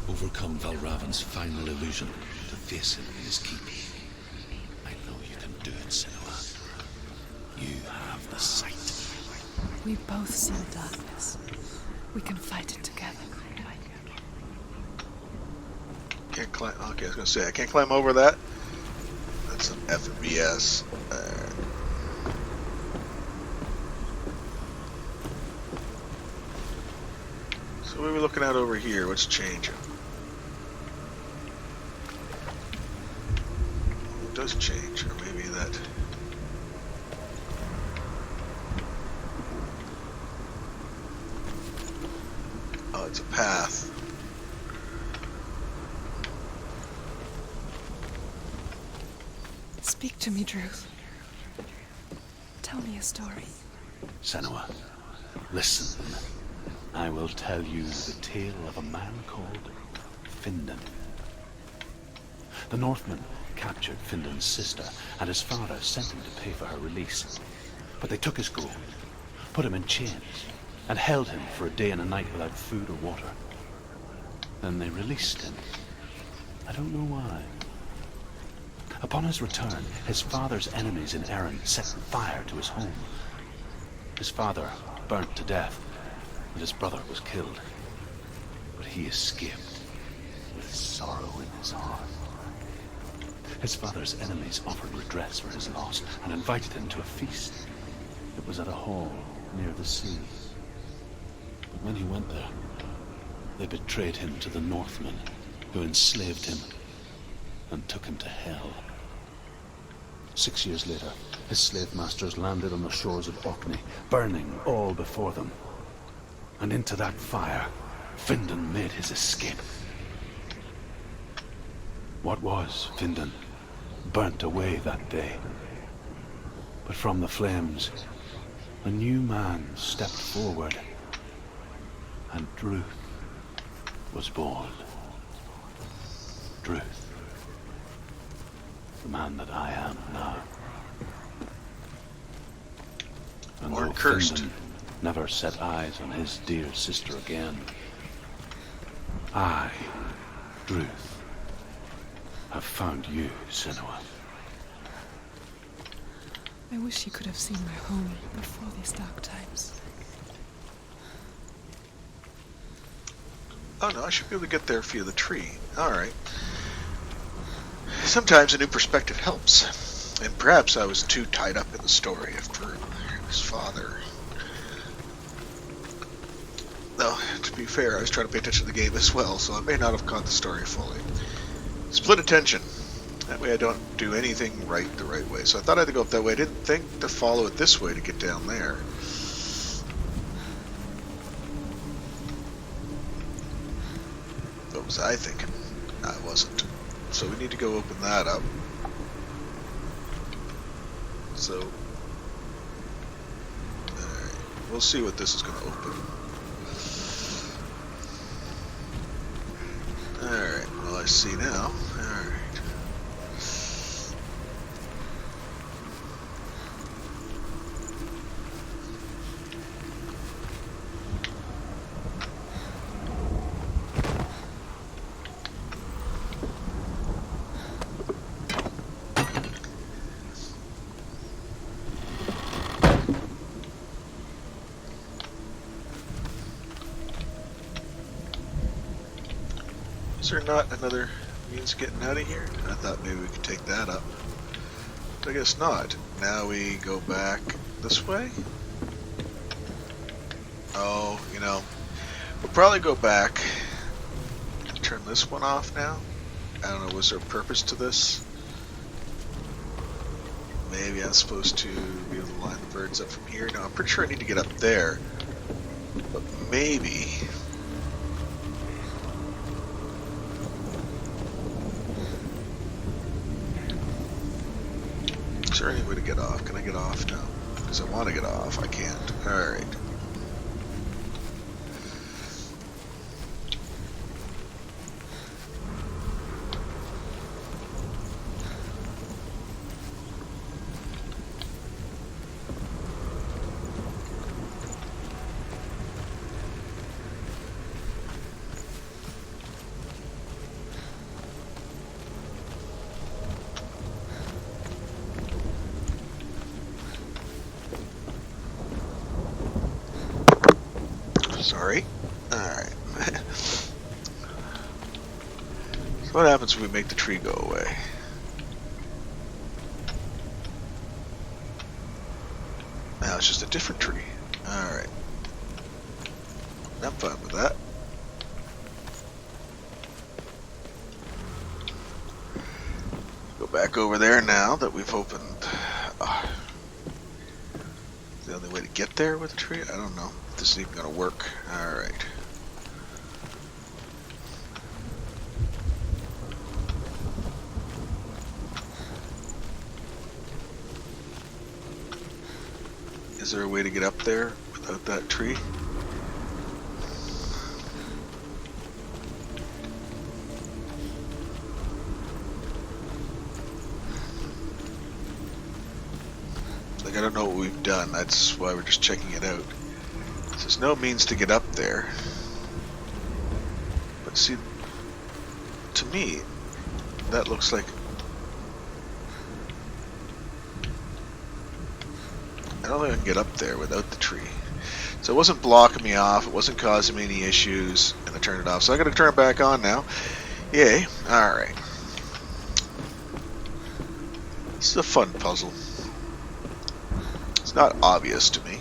Overcome Valravan's final illusion to face him in his keep. I know you can do it, Senua. You have the sight. We both see the darkness. We can fight it together. Can't climb. Okay, I was gonna say I can't climb over that. That's some FBS. So what are we looking at over here? What's changing? It does change, or maybe that. Oh, it's a path. Speak to me, Druth. Tell me a story. Senua, listen. I will tell you the tale of a man called Findan. The Northmen captured Findan's sister, and his father sent him to pay for her release. But they took his gold, put him in chains, and held him for a day and a night without food or water. Then they released him. I don't know why. Upon his return, his father's enemies in Erin set fire to his home. His father burnt to death, and his brother was killed. But he escaped with sorrow in his heart. His father's enemies offered redress for his loss and invited him to a feast. It was at a hall near the sea. But when he went there, they betrayed him to the Northmen, who enslaved him and took him to hell. 6 years later, his slave masters landed on the shores of Orkney, burning all before them. And into that fire, Findan made his escape. What was Findan burnt away that day. But from the flames, a new man stepped forward, and Druth was born. Druth. The man that I am now. And Or though cursed. Findan never set eyes on his dear sister again, I, Druth, have found you, Senua. I wish you could have seen my home before these dark times. Oh no, I should be able to get there via the tree. Alright. Sometimes a new perspective helps. And perhaps I was too tied up in the story of Drew and his father. Though, to be fair, I was trying to pay attention to the game as well, so I may not have caught the story fully. Split attention. That way I don't do anything right the right way. So I thought I had to go up that way. I didn't think to follow it this way to get down there. What was I thinking? I wasn't. So we need to go open that up. So, alright, we'll see what this is going to open. Alright, well I see now. Alright. Is there not another means of getting out of here? I thought maybe we could take that up. But I guess not. Now we go back this way? Oh, you know, we'll probably go back and turn this one off now. I don't know, was there a purpose to this? Maybe I'm supposed to be able to line the birds up from here. No, I'm pretty sure I need to get up there. But maybe... Is there any way to get off? Can I get off? No. Because I want to get off. I can't. Alright. Sorry. Alright. So what happens if we make the tree go away? Now it's just a different tree. Alright. I'm fine with that. Go back over there now that we've opened. The only way to get there with the tree? I don't know if this is even going to work. Alright. Is there a way to get up there without that tree? Like, I don't know what we've done. That's why we're just checking it out. There's no means to get up there. But see, to me, that looks like... I don't think I can get up there without the tree. So it wasn't blocking me off, it wasn't causing me any issues, and I turned it off. So I gotta turn it back on now. Yay. Alright. This is a fun puzzle. It's not obvious to me.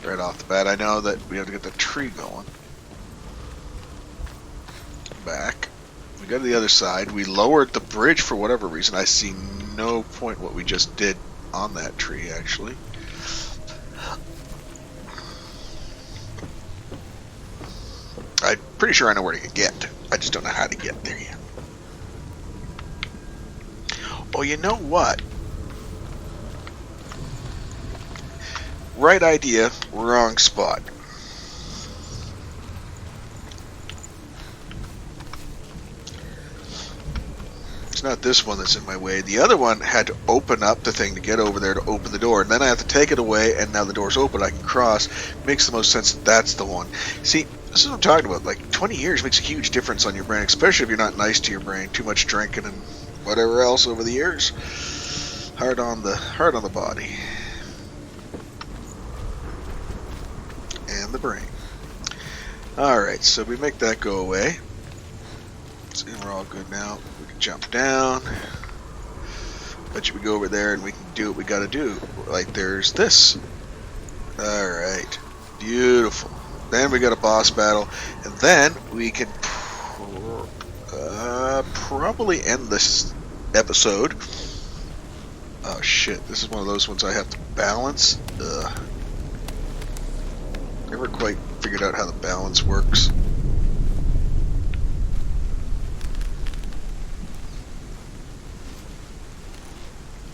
Right off the bat, I know that we have to get the tree going. Back. We go to the other side. We lowered the bridge for whatever reason. I see no point what we just did on that tree, actually. I'm pretty sure I know where to get. I just don't know how to get there yet. Oh, you know what? Right idea, wrong spot. It's not this one that's in my way. The other one had to open up the thing to get over there to open the door. And then I have to take it away, and now the door's open. I can cross. Makes the most sense that that's the one. See, this is what I'm talking about. Like, 20 years makes a huge difference on your brain, especially if you're not nice to your brain. Too much drinking and whatever else over the years. Hard on the body. And the brain. Alright, so we make that go away. See, we're all good now. We can jump down. Bet you we go over there and we can do what we gotta do. Like, there's this. Alright. Beautiful. Then we got a boss battle. And then we can probably end this episode. Oh shit, this is one of those ones I have to balance. Ugh. Never quite figured out how the balance works.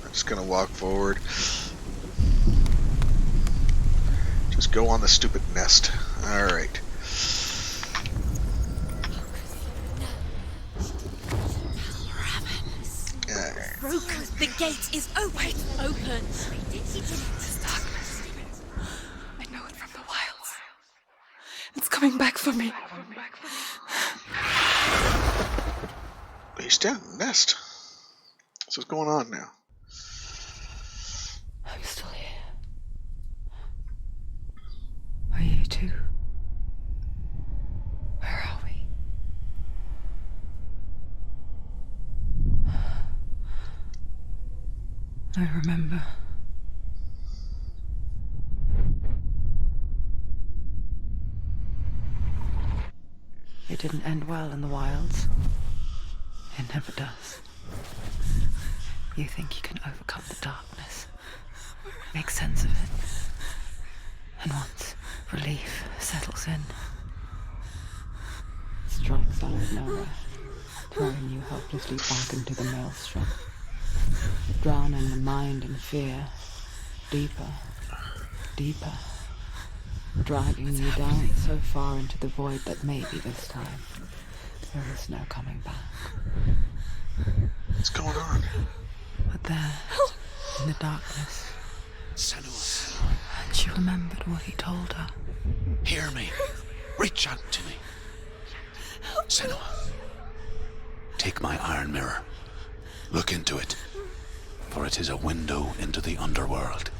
I'm just gonna walk forward. Just go on the stupid nest. Alright. Broken. The gate is open. Open. This darkness. I know it from the wilds. It's coming back for me. He's down in the nest. So what's going on now? I'm still here. Are you too? Where are we? I remember. It didn't end well in the wilds. It never does. You think you can overcome the darkness, make sense of it, and once relief settles in, it strikes out of nowhere, throwing you helplessly back into the maelstrom, drowning the mind in fear, deeper, deeper, dragging you down so far into the void that maybe this time there is no coming back. What's going on? But there, in the darkness, Senua, and she remembered what he told her. hear me. Reach out to me. Senua, take my iron mirror. Look into it, for it is a window into the underworld.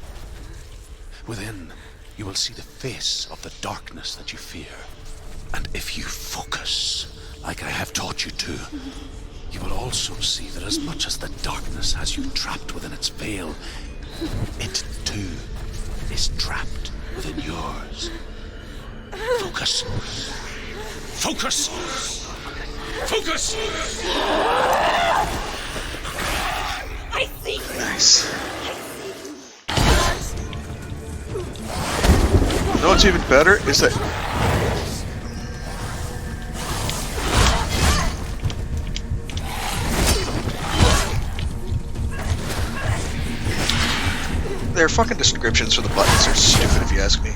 Within, you will see the face of the darkness that you fear. And if you focus, like I have taught you to, you will also see that as much as the darkness has you trapped within its veil, it too is trapped within yours. Focus. Focus! Focus! I see. Nice. You know what's even better is that their fucking descriptions for the buttons are stupid if you ask me.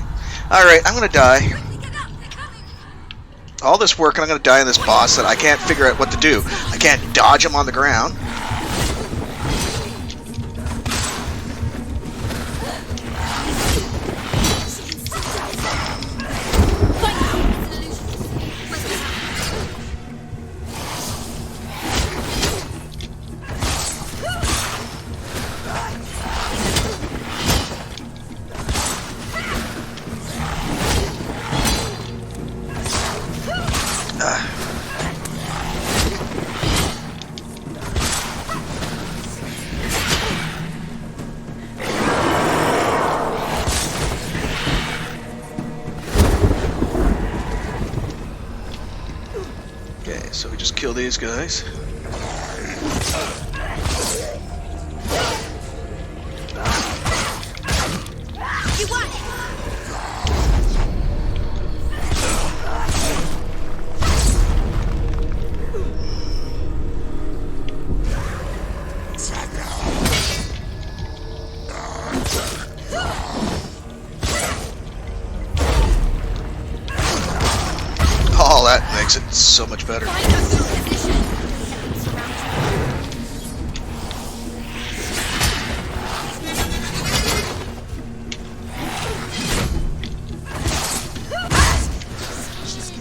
Alright, I'm gonna die. All this work and I'm gonna die in this boss that I can't figure out what to do. I can't dodge him on the ground. Okay, so we just kill these guys. You want it? Oh, that makes it so much better. Find a good position.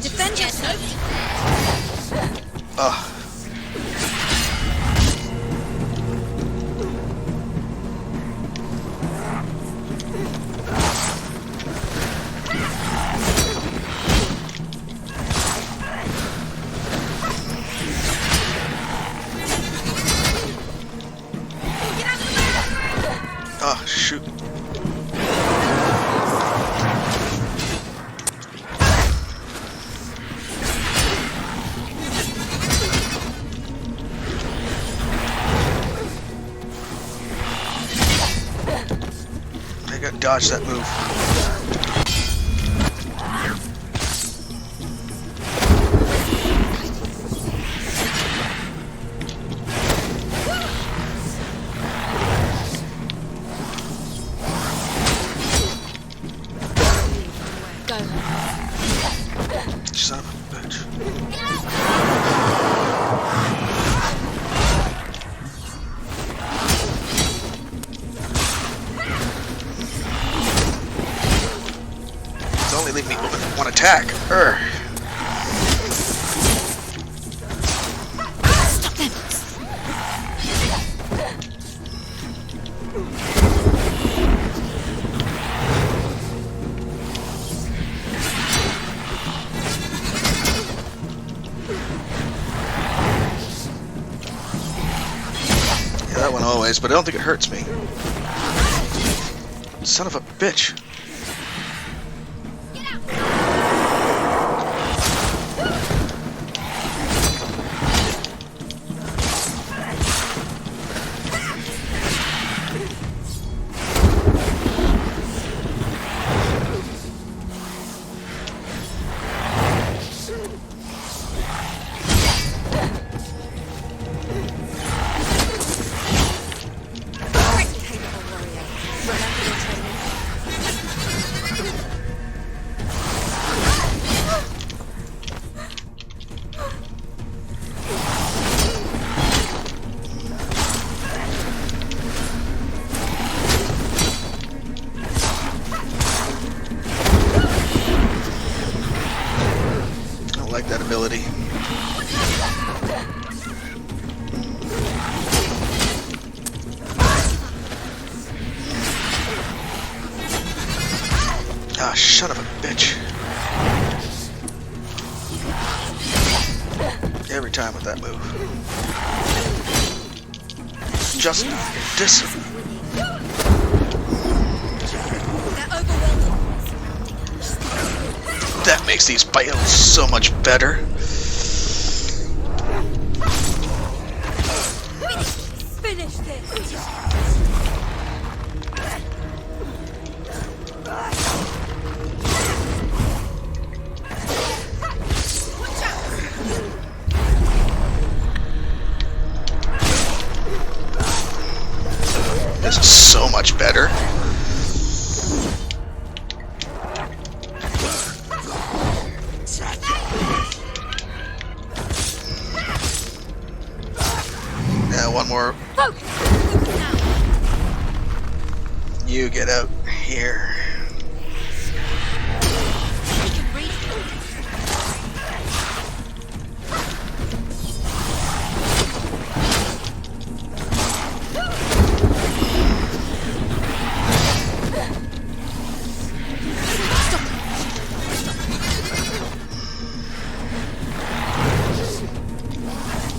Defend yourself. Ah. Ah, shoot. I gotta dodge that move. Go. Son of a bitch. It's only leaving me one attack. Urgh. Stop them. Yeah, that one always, but I don't think it hurts me. Son of a bitch. I don't like that ability. Ah, son of a bitch. Every time with that move. Just dis. That makes these battles so much better. Finish this. This is so much better. Yeah, one more. You get out here. We can reach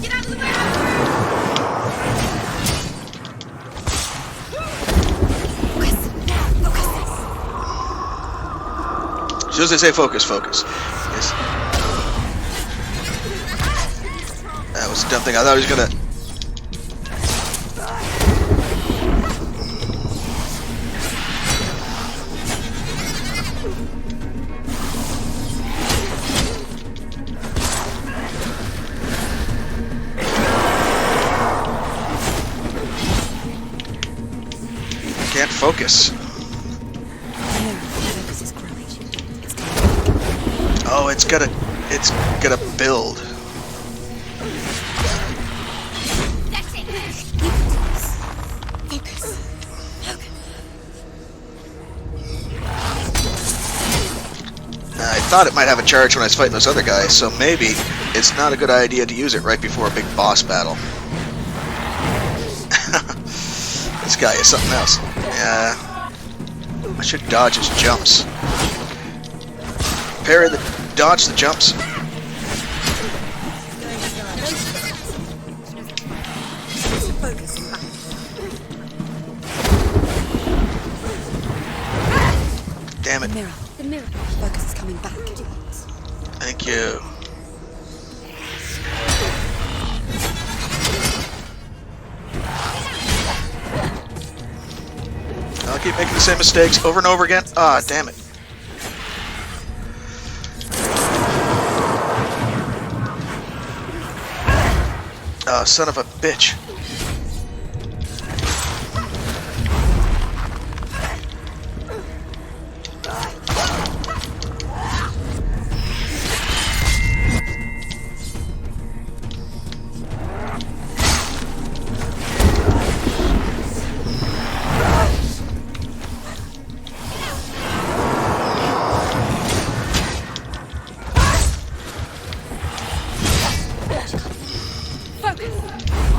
Get out of the way! As soon as they say focus, focus. Yes. It's a dumb thing. I thought he was gonna. Can't focus. Focus is growing. It's coming. Oh, it's gonna build. That's it. You can do this. Focus. I thought it might have a charge when I was fighting those other guys, so maybe it's not a good idea to use it right before a big boss battle. This guy is something else. Yeah, I should dodge his jumps. Dodge the jumps. Damn it. Mirror. The mirror. Focus is coming back. Thank you. I'll keep making the same mistakes over and over again. Ah, damn it. Ah, son of a bitch.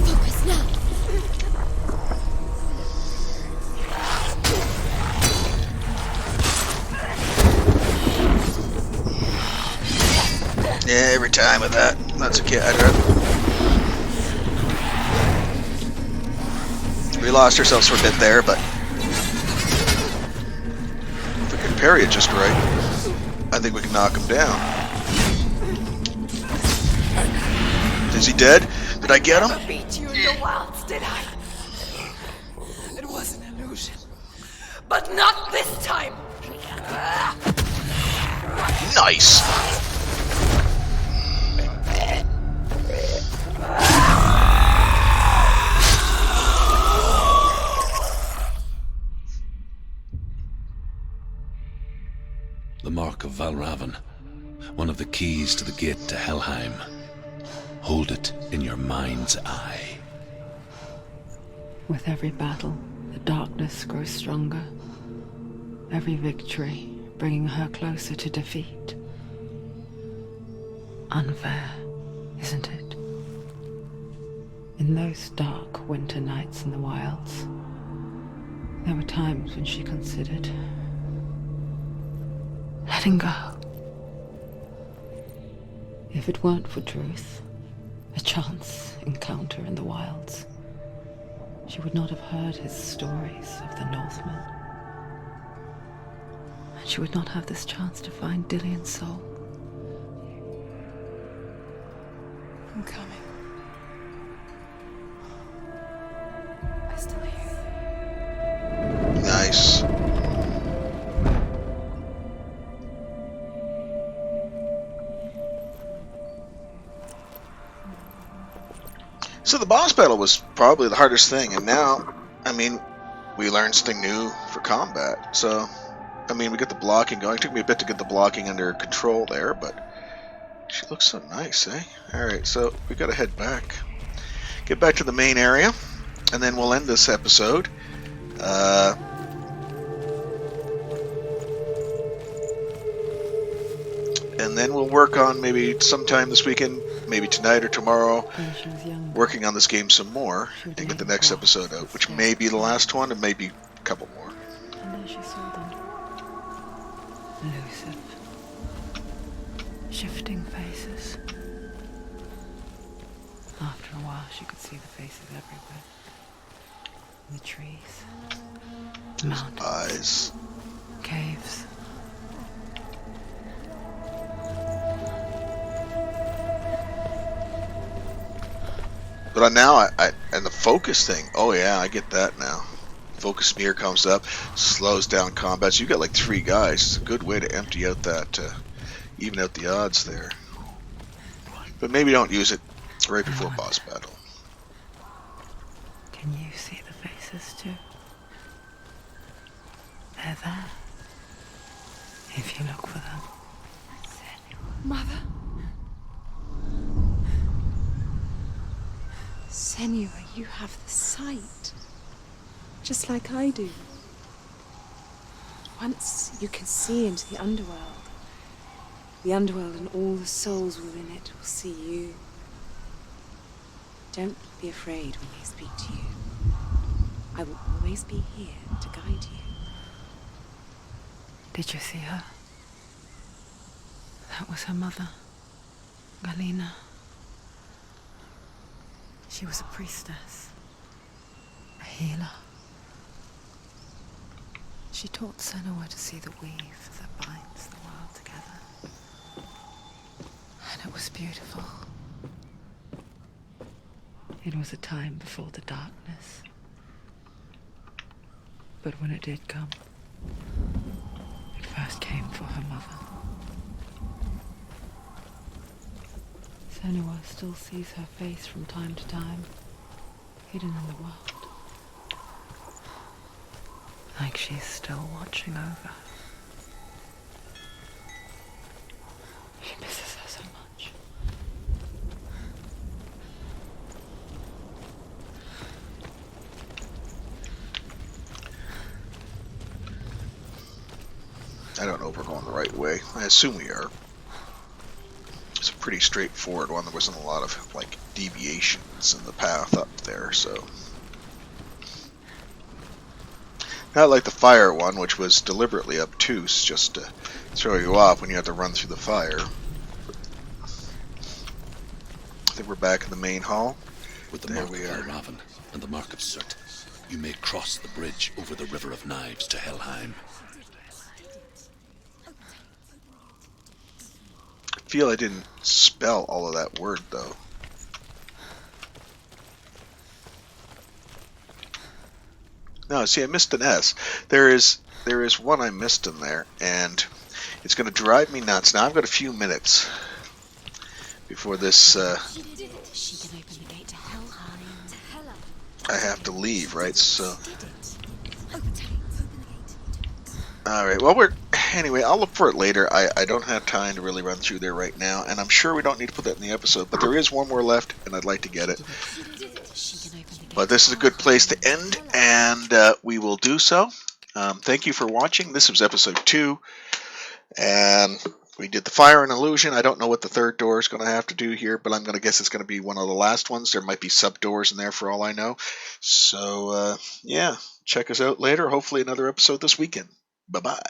Focus now. Yeah, every time with that. That's okay. We lost ourselves for a bit there, but if we can parry it just right, I think we can knock him down. Is he dead? Did I get him? I beat you in the wilds, did I? It was an illusion. But not this time! Nice. The Mark of Valravan, one of the keys to the gate to Helheim. Hold it in your mind's eye. With every battle, the darkness grows stronger. Every victory bringing her closer to defeat. Unfair, isn't it? In those dark winter nights in the wilds, there were times when she considered letting go. If it weren't for Druth, a chance encounter in the wilds, she would not have heard his stories of the Northmen. And she would not have this chance to find Dillion's soul. I'm coming. I still hear you. Nice. So the boss battle was probably the hardest thing, and now, I mean, we learned something new for combat. So, I mean, we get the blocking going. It took me a bit to get the blocking under control there, but she looks so nice, eh? Alright, so we gotta head back. Get back to the main area, and then we'll end this episode. And then we'll work on maybe sometime this weekend, maybe tonight or tomorrow, When she was younger, working on this game some more and get the next episode out, which may be the last one and maybe a couple more. and then she saw them. Elusive. Shifting faces. After a while, she could see the faces everywhere. In the trees. Mountains. Eyes. Caves. But now and the focus thing. Oh yeah, I get that now. Focus mirror comes up, slows down combat. So you got like 3 guys. It's a good way to empty out that, even out the odds there. But maybe don't use it right before boss battle. Can you see the faces too? They're there. If you look for them. Mother? Senua, you have the sight. Just like I do. Once you can see into the underworld and all the souls within it will see you. Don't be afraid when they speak to you. I will always be here to guide you. Did you see her? That was her mother, Galina. She was a priestess, a healer. She taught Senua to see the weave that binds the world together. And it was beautiful. It was a time before the darkness. But when it did come, it first came for her mother. Senua still sees her face from time to time, hidden in the world. Like she's still watching over her. She misses her so much. I don't know if we're going the right way. I assume we are. It's a pretty straightforward one. There wasn't a lot of like deviations in the path up there, so. Not like the fire one, which was deliberately obtuse just to throw you off when you had to run through the fire. I think we're back in the main hall. With the There mark we of are. Raven and the mark of Surt, you may cross the bridge over the River of Knives to Helheim. I feel I didn't spell all of that word though. No, see, I missed an S. There is one I missed in there, and it's going to drive me nuts. Now I've got a few minutes before this. She can open the gate to Helheim. To Hela. I have to leave, right? So, She did it. Open the gate. all right. Well, anyway. I'll look for it later. I don't have time to really run through there right now, and I'm sure we don't need to put that in the episode. But there is one more left, and I'd like to get it. She can open the gate. But this is a good place to end, and we will do so. Thank you for watching. This was episode 2, and we did the fire and illusion. I don't know what the third door is going to have to do here, but I'm going to guess it's going to be one of the last ones. There might be sub doors in there for all I know. So, yeah, check us out later. Hopefully another episode this weekend. Bye-bye.